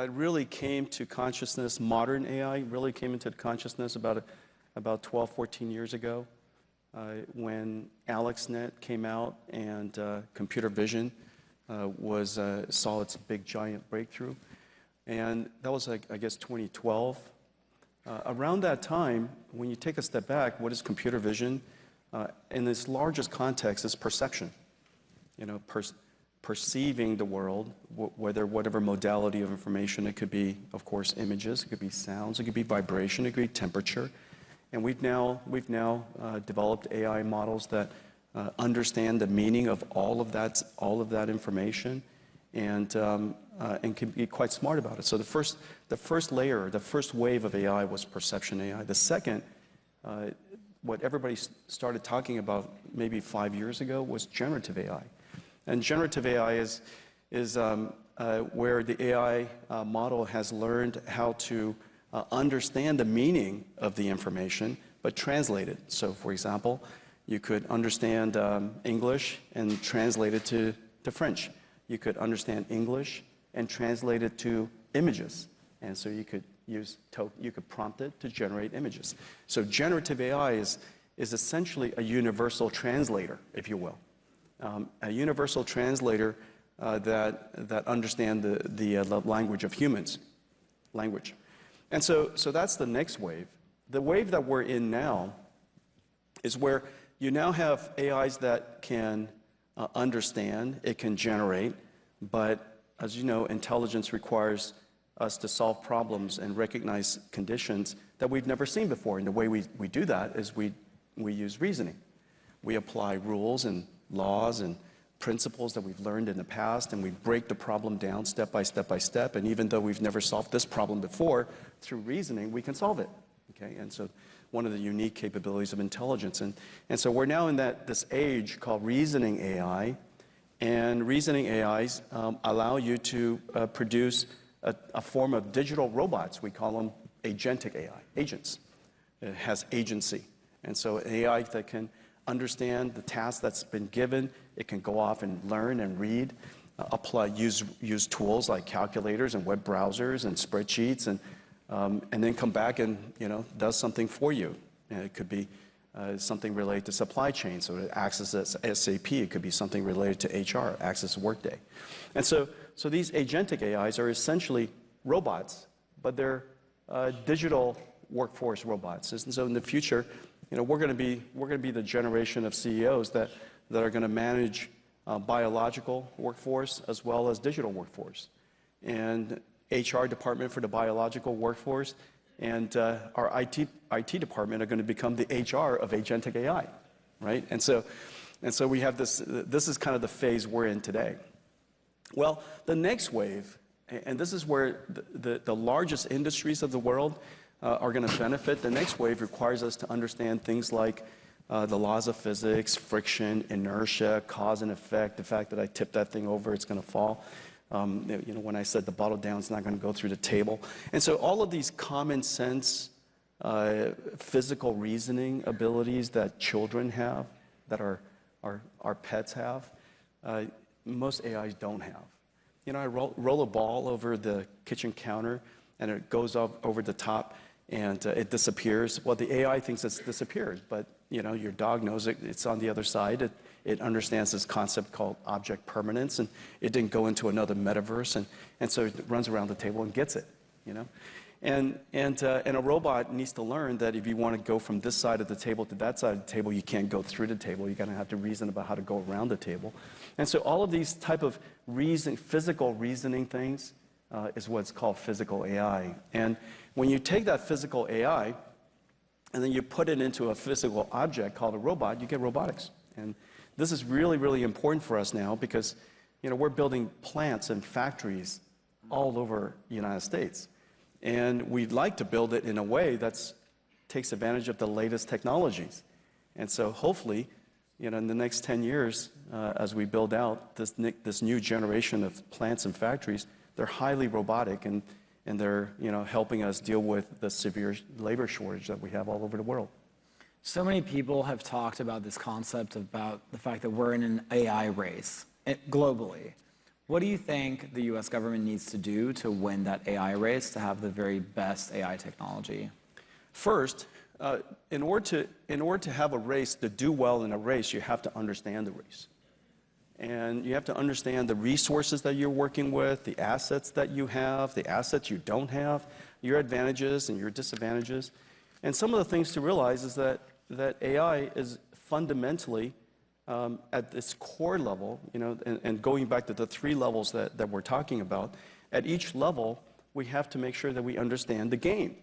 [SPEAKER 9] really came to consciousness, modern AI really came into consciousness about 12, 14 years ago when AlexNet came out and computer vision saw its big giant breakthrough. And that was I guess 2012. Around that time, when you take a step back, what is computer vision? In its largest context is perception. Perceiving the world, whatever modality of information. It could be, of course, images, it could be sounds, it could be vibration, it could be temperature. And we've now developed AI models that understand the meaning of all of that information and can be quite smart about it. So the first layer, the first wave of AI was perception AI. The second what everybody started talking about maybe 5 years ago was generative AI. And generative AI is where the AI model has learned how to understand the meaning of the information, but translate it. So, for example, you could understand English and translate it to French. You could understand English and translate it to images. And so you could prompt it to generate images. So generative AI is essentially a universal translator, if you will. A universal translator that understands the language of humans, language. And so that's the next wave. The wave that we're in now is where you now have AIs that can understand, it can generate, but as you know, intelligence requires us to solve problems and recognize conditions that we've never seen before. And the way we do that is we use reasoning. We apply rules and laws and principles that we've learned in the past, and we break the problem down step by step by step. And even though we've never solved this problem before, through reasoning, we can solve it. Okay? And so one of the unique capabilities of intelligence. And so we're now in this age called reasoning AI, and reasoning AIs allow you to produce a form of digital robots. We call them agentic AI, agents. It has agency. And so an AI that can understand the task that's been given, it can go off and learn and read, use tools like calculators and web browsers and spreadsheets, and then come back and does something for you. And it could be something related to supply chain, so it accesses SAP. It could be something related to HR, access Workday. And so these agentic AIs are essentially robots, but they're digital workforce robots. And so in the future, we're going to be the generation of CEOs that are going to manage biological workforce as well as digital workforce, and HR department for the biological workforce, and our IT department are going to become the HR of agentic AI, right? And so we have this. This is kind of the phase we're in today. Well, the next wave, and this is where the largest industries of the world are going to benefit. The next wave requires us to understand things like the laws of physics, friction, inertia, cause and effect, the fact that I tip that thing over, it's going to fall. When I said the bottle down, it's not going to go through the table. And so all of these common sense physical reasoning abilities that children have, that our pets have, most AIs don't have. I roll a ball over the kitchen counter, and it goes up over the top, and it disappears. Well, the AI thinks it's disappeared, but your dog knows it's on the other side. It understands this concept called object permanence, and it didn't go into another metaverse, and so it runs around the table and gets it. And a robot needs to learn that if you want to go from this side of the table to that side of the table, you can't go through the table. You're going to have to reason about how to go around the table. And so all of these type of physical reasoning things is what's called physical AI. And when you take that physical AI and then you put it into a physical object called a robot, you get robotics. And this is really, really important for us now because we're building plants and factories all over the United States. And we'd like to build it in a way that takes advantage of the latest technologies. And so hopefully, in the next 10 years, as we build out this new generation of plants and factories, they're highly robotic, and they're helping us deal with the severe labor shortage that we have all over the world.
[SPEAKER 3] So many people have talked about this concept about the fact that we're in an AI race globally. What do you think the US government needs to do to win that AI race, to have the very best AI technology?
[SPEAKER 9] First, in order to have a race, to do well in a race, you have to understand the race. And you have to understand the resources that you're working with, the assets that you have, the assets you don't have, your advantages and your disadvantages. And some of the things to realize is that AI is fundamentally, at this core level, and going back to the 3 levels that we're talking about, at each level, we have to make sure that we understand the game.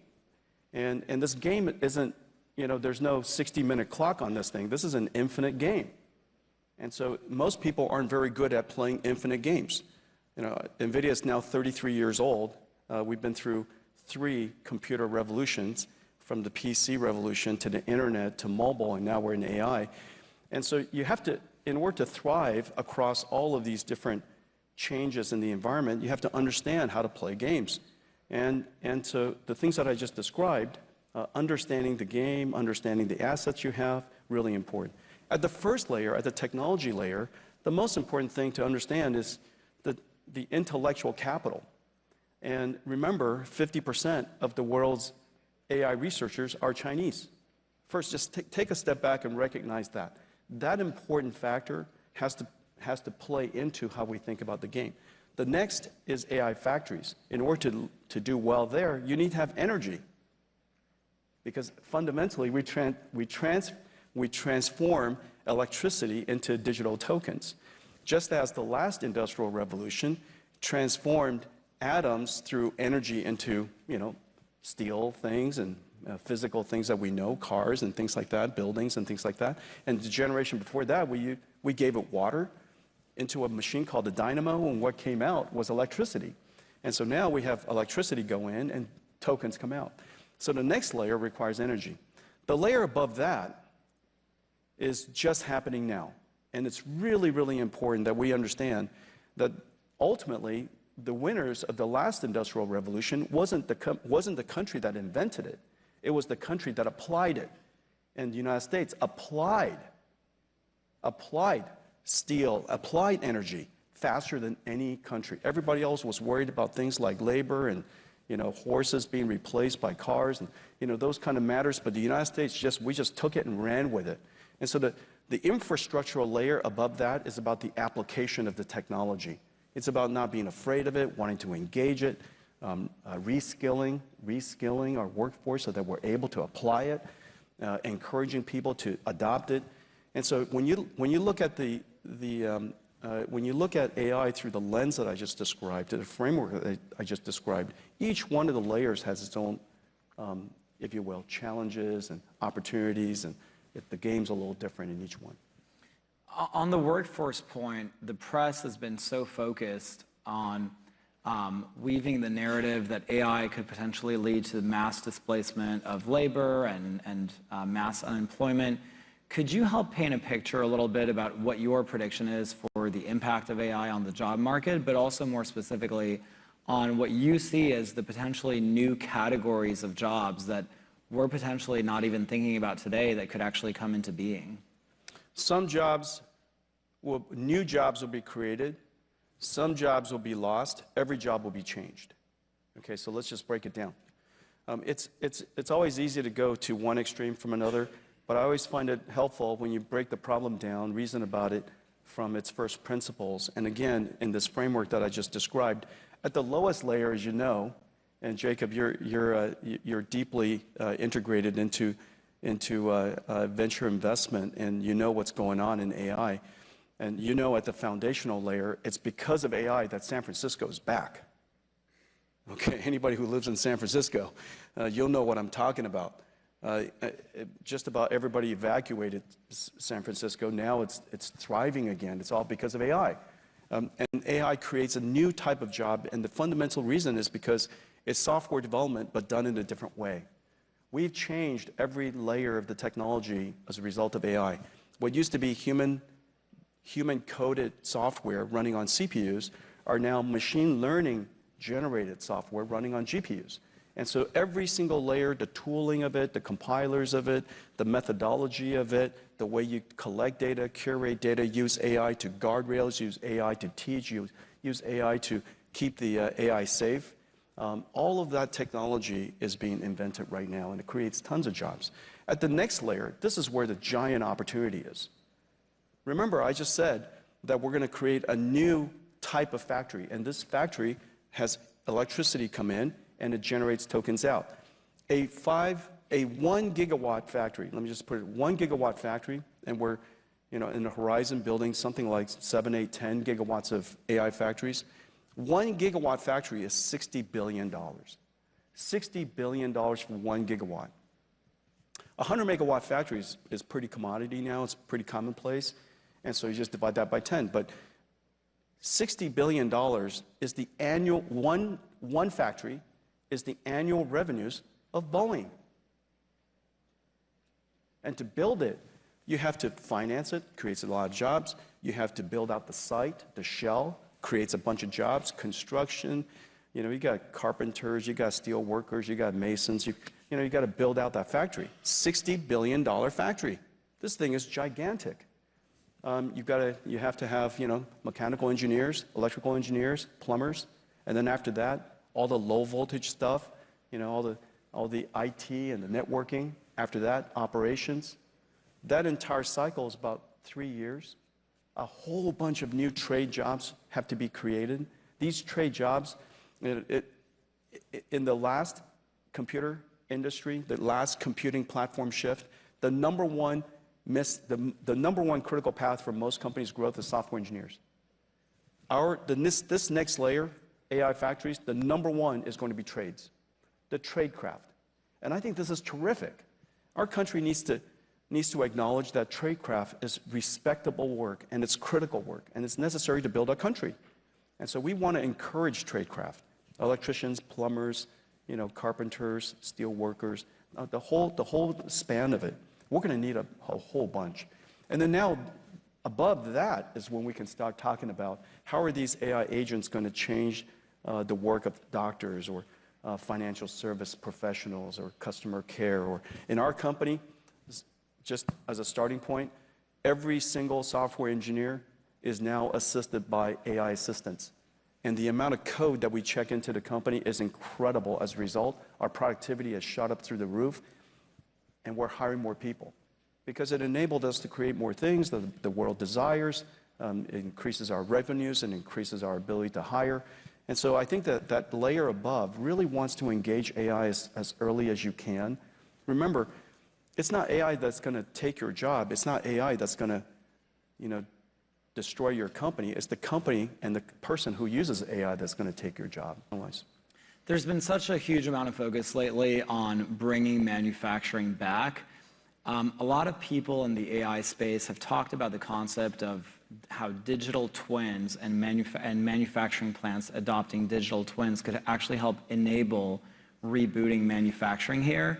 [SPEAKER 9] And this game isn't, there's no 60-minute clock on this thing. This is an infinite game. And so most people aren't very good at playing infinite games. Nvidia is now 33 years old. We've been through 3 computer revolutions, from the PC revolution to the internet to mobile, and now we're in AI. And so you have to, in order to thrive across all of these different changes in the environment, you have to understand how to play games. And so the things that I just described, understanding the game, understanding the assets you have, really important. At the first layer, at the technology layer, the most important thing to understand is the intellectual capital. And remember, 50% of the world's AI researchers are Chinese. First, just take a step back and recognize that. That important factor has to play into how we think about the game. The next is AI factories. In order to do well there, you need to have energy. Because fundamentally, we transform electricity into digital tokens. Just as the last industrial revolution transformed atoms through energy into, steel things and physical things that we know, cars and things like that, buildings and things like that. And the generation before that, we gave it water into a machine called a dynamo, and what came out was electricity. And so now we have electricity go in and tokens come out. So the next layer requires energy. The layer above that is just happening now. And it's really, really important that we understand that ultimately the winners of the last industrial revolution wasn't the country that invented it. It was the country that applied it. And the United States applied steel, applied energy faster than any country. Everybody else was worried about things like labor and horses being replaced by cars and those kind of matters. But the United States we just took it and ran with it. And so the infrastructural layer above that is about the application of the technology. It's about not being afraid of it, wanting to engage it, reskilling our workforce so that we're able to apply it, encouraging people to adopt it. And so when you look at when you look at AI through the lens that I just described, the framework that I just described, each one of the layers has its own, if you will, challenges and opportunities, and the game's a little different in each one.
[SPEAKER 3] On the workforce point, the press has been so focused on weaving the narrative that AI could potentially lead to mass displacement of labor and mass unemployment. Could you help paint a picture a little bit about what your prediction is for the impact of AI on the job market, but also more specifically on what you see as the potentially new categories of jobs that we're potentially not even thinking about today that could actually come into being?
[SPEAKER 9] New jobs will be created. Some jobs will be lost. Every job will be changed. Okay, so let's just break it down. It's always easy to go to one extreme from another, but I always find it helpful when you break the problem down, reason about it from its first principles. And again, in this framework that I just described, at the lowest layer, as you know, and Jacob, you're deeply integrated into venture investment, and you know what's going on in AI. And at the foundational layer, it's because of AI that San Francisco is back. Okay, anybody who lives in San Francisco, you'll know what I'm talking about. Just about everybody evacuated San Francisco. Now it's thriving again. It's all because of AI. And AI creates a new type of job, and the fundamental reason is because it's software development, but done in a different way. We've changed every layer of the technology as a result of AI. What used to be human-coded software running on CPUs are now machine learning-generated software running on GPUs. And so every single layer, the tooling of it, the compilers of it, the methodology of it, the way you collect data, curate data, use AI to guardrails, use AI to teach, use AI to keep the AI safe. All of that technology is being invented right now, and it creates tons of jobs. At the next layer, this is where the giant opportunity is. Remember, I just said that we're going to create a new type of factory, and this factory has electricity come in, and it generates tokens out. A 1 gigawatt factory, let me just put it, 1 gigawatt factory, and we're in the horizon building something like 7, 8, 10 gigawatts of AI factories. 1 gigawatt factory is $60 billion. $60 billion for 1 gigawatt. 100 megawatt factory is pretty commodity now. It's pretty commonplace. And so you just divide that by 10. But $60 billion is the annual, one factory is the annual revenues of Boeing. And to build it, you have to finance it, creates a lot of jobs. You have to build out the site, the shell, creates a bunch of jobs, construction. You know, you got carpenters, you got steel workers, you got masons. You got to build out that factory. $60 billion factory. This thing is gigantic. You have to have, mechanical engineers, electrical engineers, plumbers, and then after that, all the low voltage stuff, all the IT and the networking. After that, operations. That entire cycle is about 3 years. A whole bunch of new trade jobs have to be created. These trade jobs, in the last computer industry, the last computing platform shift, the number one critical path for most companies' growth is software engineers. This next layer, AI factories, the number one is going to be trades, the trade craft. And I think this is terrific. Our country needs to acknowledge that tradecraft is respectable work, and it's critical work, and it's necessary to build our country. And so we want to encourage tradecraft, electricians, plumbers, carpenters, steel workers, the whole span of it. We're going to need a whole bunch. And then now, above that is when we can start talking about how are these AI agents going to change the work of doctors or financial service professionals or customer care. Or in our company, just as a starting point, every single software engineer is now assisted by AI assistants. And the amount of code that we check into the company is incredible. As a result, our productivity has shot up through the roof, and we're hiring more people because it enabled us to create more things that the world desires. It increases our revenues and increases our ability to hire. And so I think that layer above really wants to engage AI as early as you can. Remember, it's not AI that's going to take your job. It's not AI that's going to, destroy your company. It's the company and the person who uses AI that's going to take your job.
[SPEAKER 3] There's been such a huge amount of focus lately on bringing manufacturing back. A lot of people in the AI space have talked about the concept of how digital twins and manufacturing plants adopting digital twins could actually help enable rebooting manufacturing here.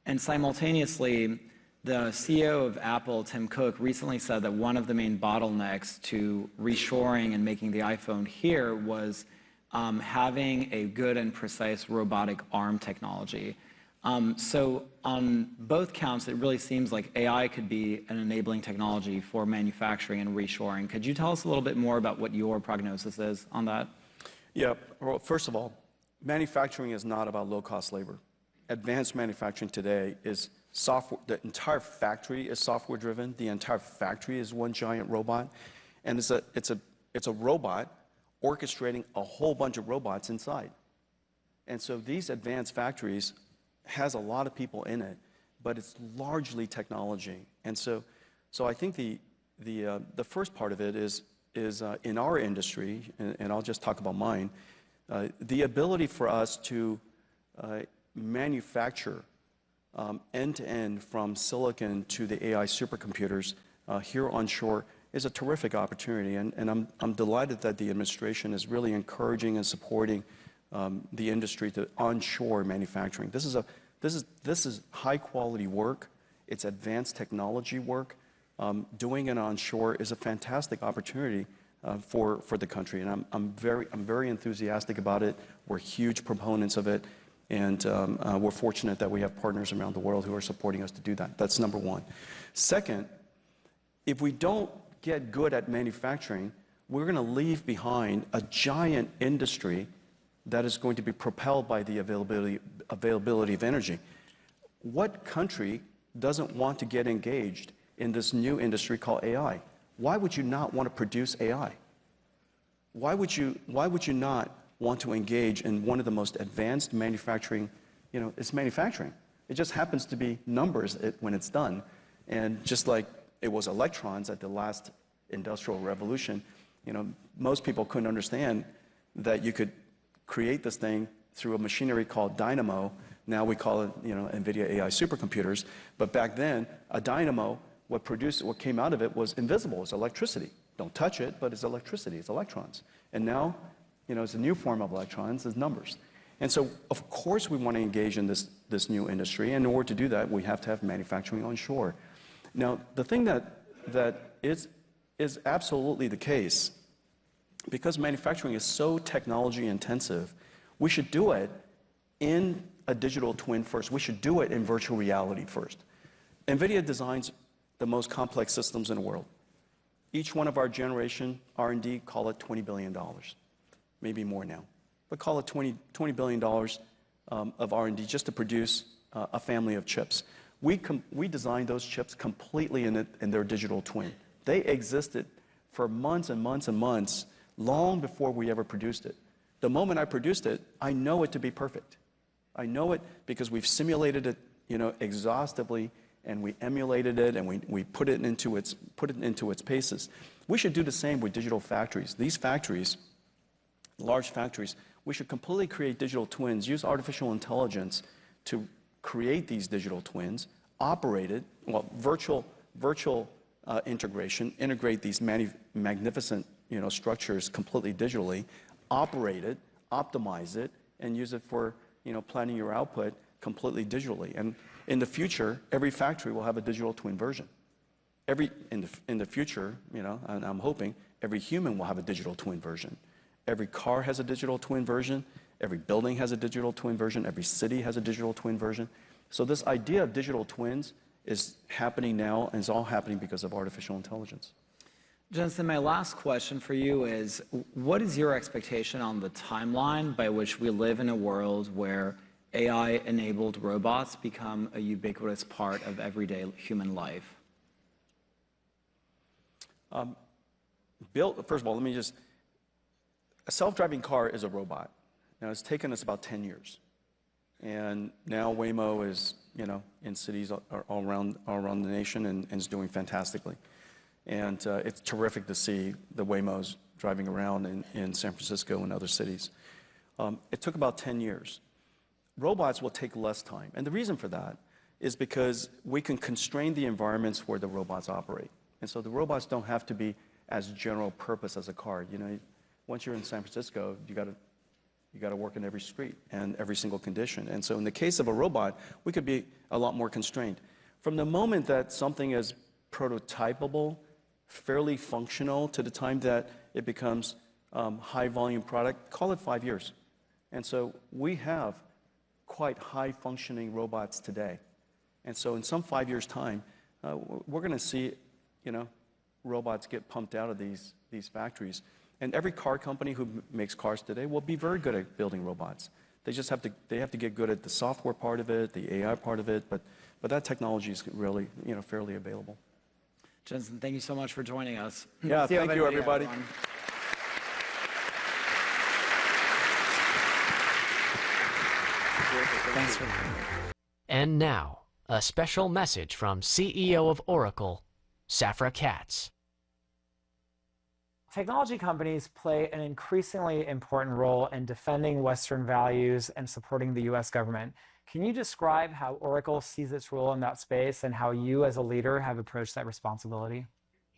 [SPEAKER 3] And simultaneously, the CEO of Apple, Tim Cook, recently said that one of the main bottlenecks to reshoring and making the iPhone here was having a good and precise robotic arm technology. So on both counts, it really seems like AI could be an enabling technology for manufacturing and reshoring. Could you tell us a little bit more about what your prognosis is on that?
[SPEAKER 9] Yeah, well, first of all, manufacturing is not about low-cost labor. Advanced manufacturing today is software. The entire factory is software-driven. The entire factory is one giant robot, and it's a robot orchestrating a whole bunch of robots inside. And so these advanced factories has a lot of people in it, but it's largely technology. And so I think the first part of it is in our industry, and I'll just talk about mine, the ability for us to manufacture end-to-end from silicon to the AI supercomputers here onshore is a terrific opportunity, and I'm delighted that the administration is really encouraging and supporting the industry to onshore manufacturing. This is high-quality work. It's advanced technology work. Doing it onshore is a fantastic opportunity for the country, and I'm very enthusiastic about it. We're huge proponents of it, and we're fortunate that we have partners around the world who are supporting us to do that. That's number one. Second, if we don't get good at manufacturing, we're going to leave behind a giant industry that is going to be propelled by the availability of energy. What country doesn't want to get engaged in this new industry called AI? Why would you not want to produce AI? Why would you not want to engage in one of the most advanced manufacturing? It's manufacturing. It just happens to be numbers when it's done. And just like it was electrons at the last industrial revolution, most people couldn't understand that you could create this thing through a machinery called dynamo. Now we call it, Nvidia AI supercomputers. But back then, a dynamo, what came out of it was invisible. It's electricity. Don't touch it, but it's electricity. It's electrons. And now, it's a new form of electrons. It's numbers. And so, of course, we want to engage in this new industry. And in order to do that, we have to have manufacturing onshore. Now, the thing that is absolutely the case, because manufacturing is so technology intensive, we should do it in a digital twin first. We should do it in virtual reality first. Nvidia designs the most complex systems in the world. Each one of our generation R&D, call it $20 billion, maybe more now, but call it $20 billion of R&D just to produce a family of chips. We designed those chips completely in their digital twin. They existed for months and months and months, long before we ever produced it. The moment I produced it, I know it to be perfect. I know it because we've simulated it, exhaustively, and we emulated it, and we put it into its paces. We should do the same with digital factories. These factories, large factories, we should completely create digital twins, use artificial intelligence to create these digital twins, operate it, virtual integration, integrate these magnificent structures completely digitally, operate it, optimize it, and use it for planning your output completely digitally. And in the future, every factory will have a digital twin version. In the future, and I'm hoping every human will have a digital twin version. Every car has a digital twin version. Every building has a digital twin version. Every city has a digital twin version. So this idea of digital twins is happening now, and it's all happening because of artificial intelligence.
[SPEAKER 3] Jensen, my last question for you is, what is your expectation on the timeline by which we live in a world where AI-enabled robots become a ubiquitous part of everyday human life?
[SPEAKER 9] First of all, a self-driving car is a robot. Now, it's taken us about 10 years. And now Waymo is, in cities all around the nation and is doing fantastically. And it's terrific to see the Waymos driving around in San Francisco and other cities. It took about 10 years. Robots will take less time. And the reason for that is because we can constrain the environments where the robots operate. And so the robots don't have to be as general purpose as a car. Once you're in San Francisco, you got to work in every street and every single condition. And so in the case of a robot, we could be a lot more constrained. From the moment that something is prototypable, fairly functional, to the time that it becomes high volume product, call it 5 years. And so we have quite high functioning robots today. And so in some 5 years time, we're going to see, robots get pumped out of these factories. And every car company who makes cars today will be very good at building robots. They just have to get good at the software part of it, the AI part of it, but that technology is really, fairly available.
[SPEAKER 3] Jensen, thank you so much for joining us.
[SPEAKER 9] Yeah, thank you, everybody.
[SPEAKER 3] Thanks for
[SPEAKER 5] And now, a special message from CEO of Oracle, Safra Catz.
[SPEAKER 10] Technology companies play an increasingly important role in defending Western values and supporting the U.S. government. Can you describe how Oracle sees its role in that space and how you as a leader have approached that responsibility?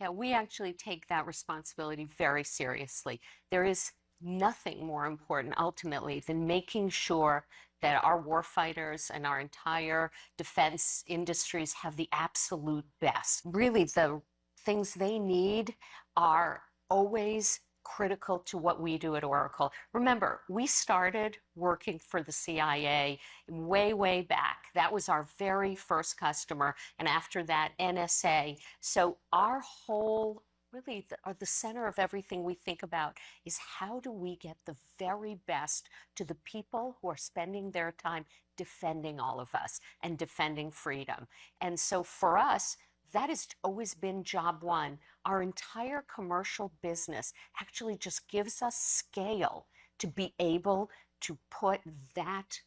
[SPEAKER 11] Yeah, we actually take that responsibility very seriously. There is nothing more important ultimately than making sure that our warfighters and our entire defense industries have the absolute best. Really, the things they need are always critical to what we do at Oracle. Remember, we started working for the CIA way, way back. That was our very first customer, and after that, NSA. So our whole, really, the center of everything we think about is how do we get the very best to the people who are spending their time defending all of us and defending freedom. And so for us, that has always been job one. Our entire commercial business actually just gives us scale to be able to put that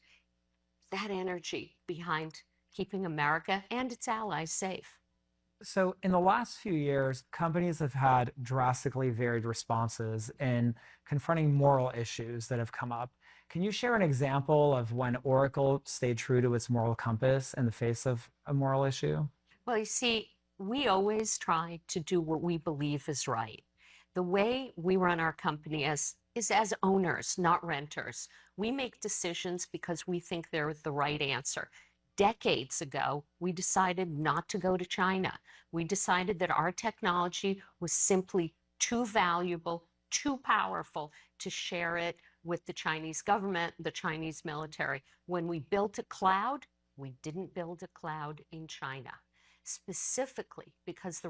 [SPEAKER 11] energy behind keeping America and its allies safe.
[SPEAKER 10] So in the last few years, companies have had drastically varied responses in confronting moral issues that have come up. Can you share an example of when Oracle stayed true to its moral compass in the face of a moral issue?
[SPEAKER 11] Well, you see, we always try to do what we believe is right. The way we run our company is as owners, not renters. We make decisions because we think they're the right answer. Decades ago, we decided not to go to China. We decided that our technology was simply too valuable, too powerful to share it with the Chinese government, the Chinese military. When we built a cloud, we didn't build a cloud in China, specifically because the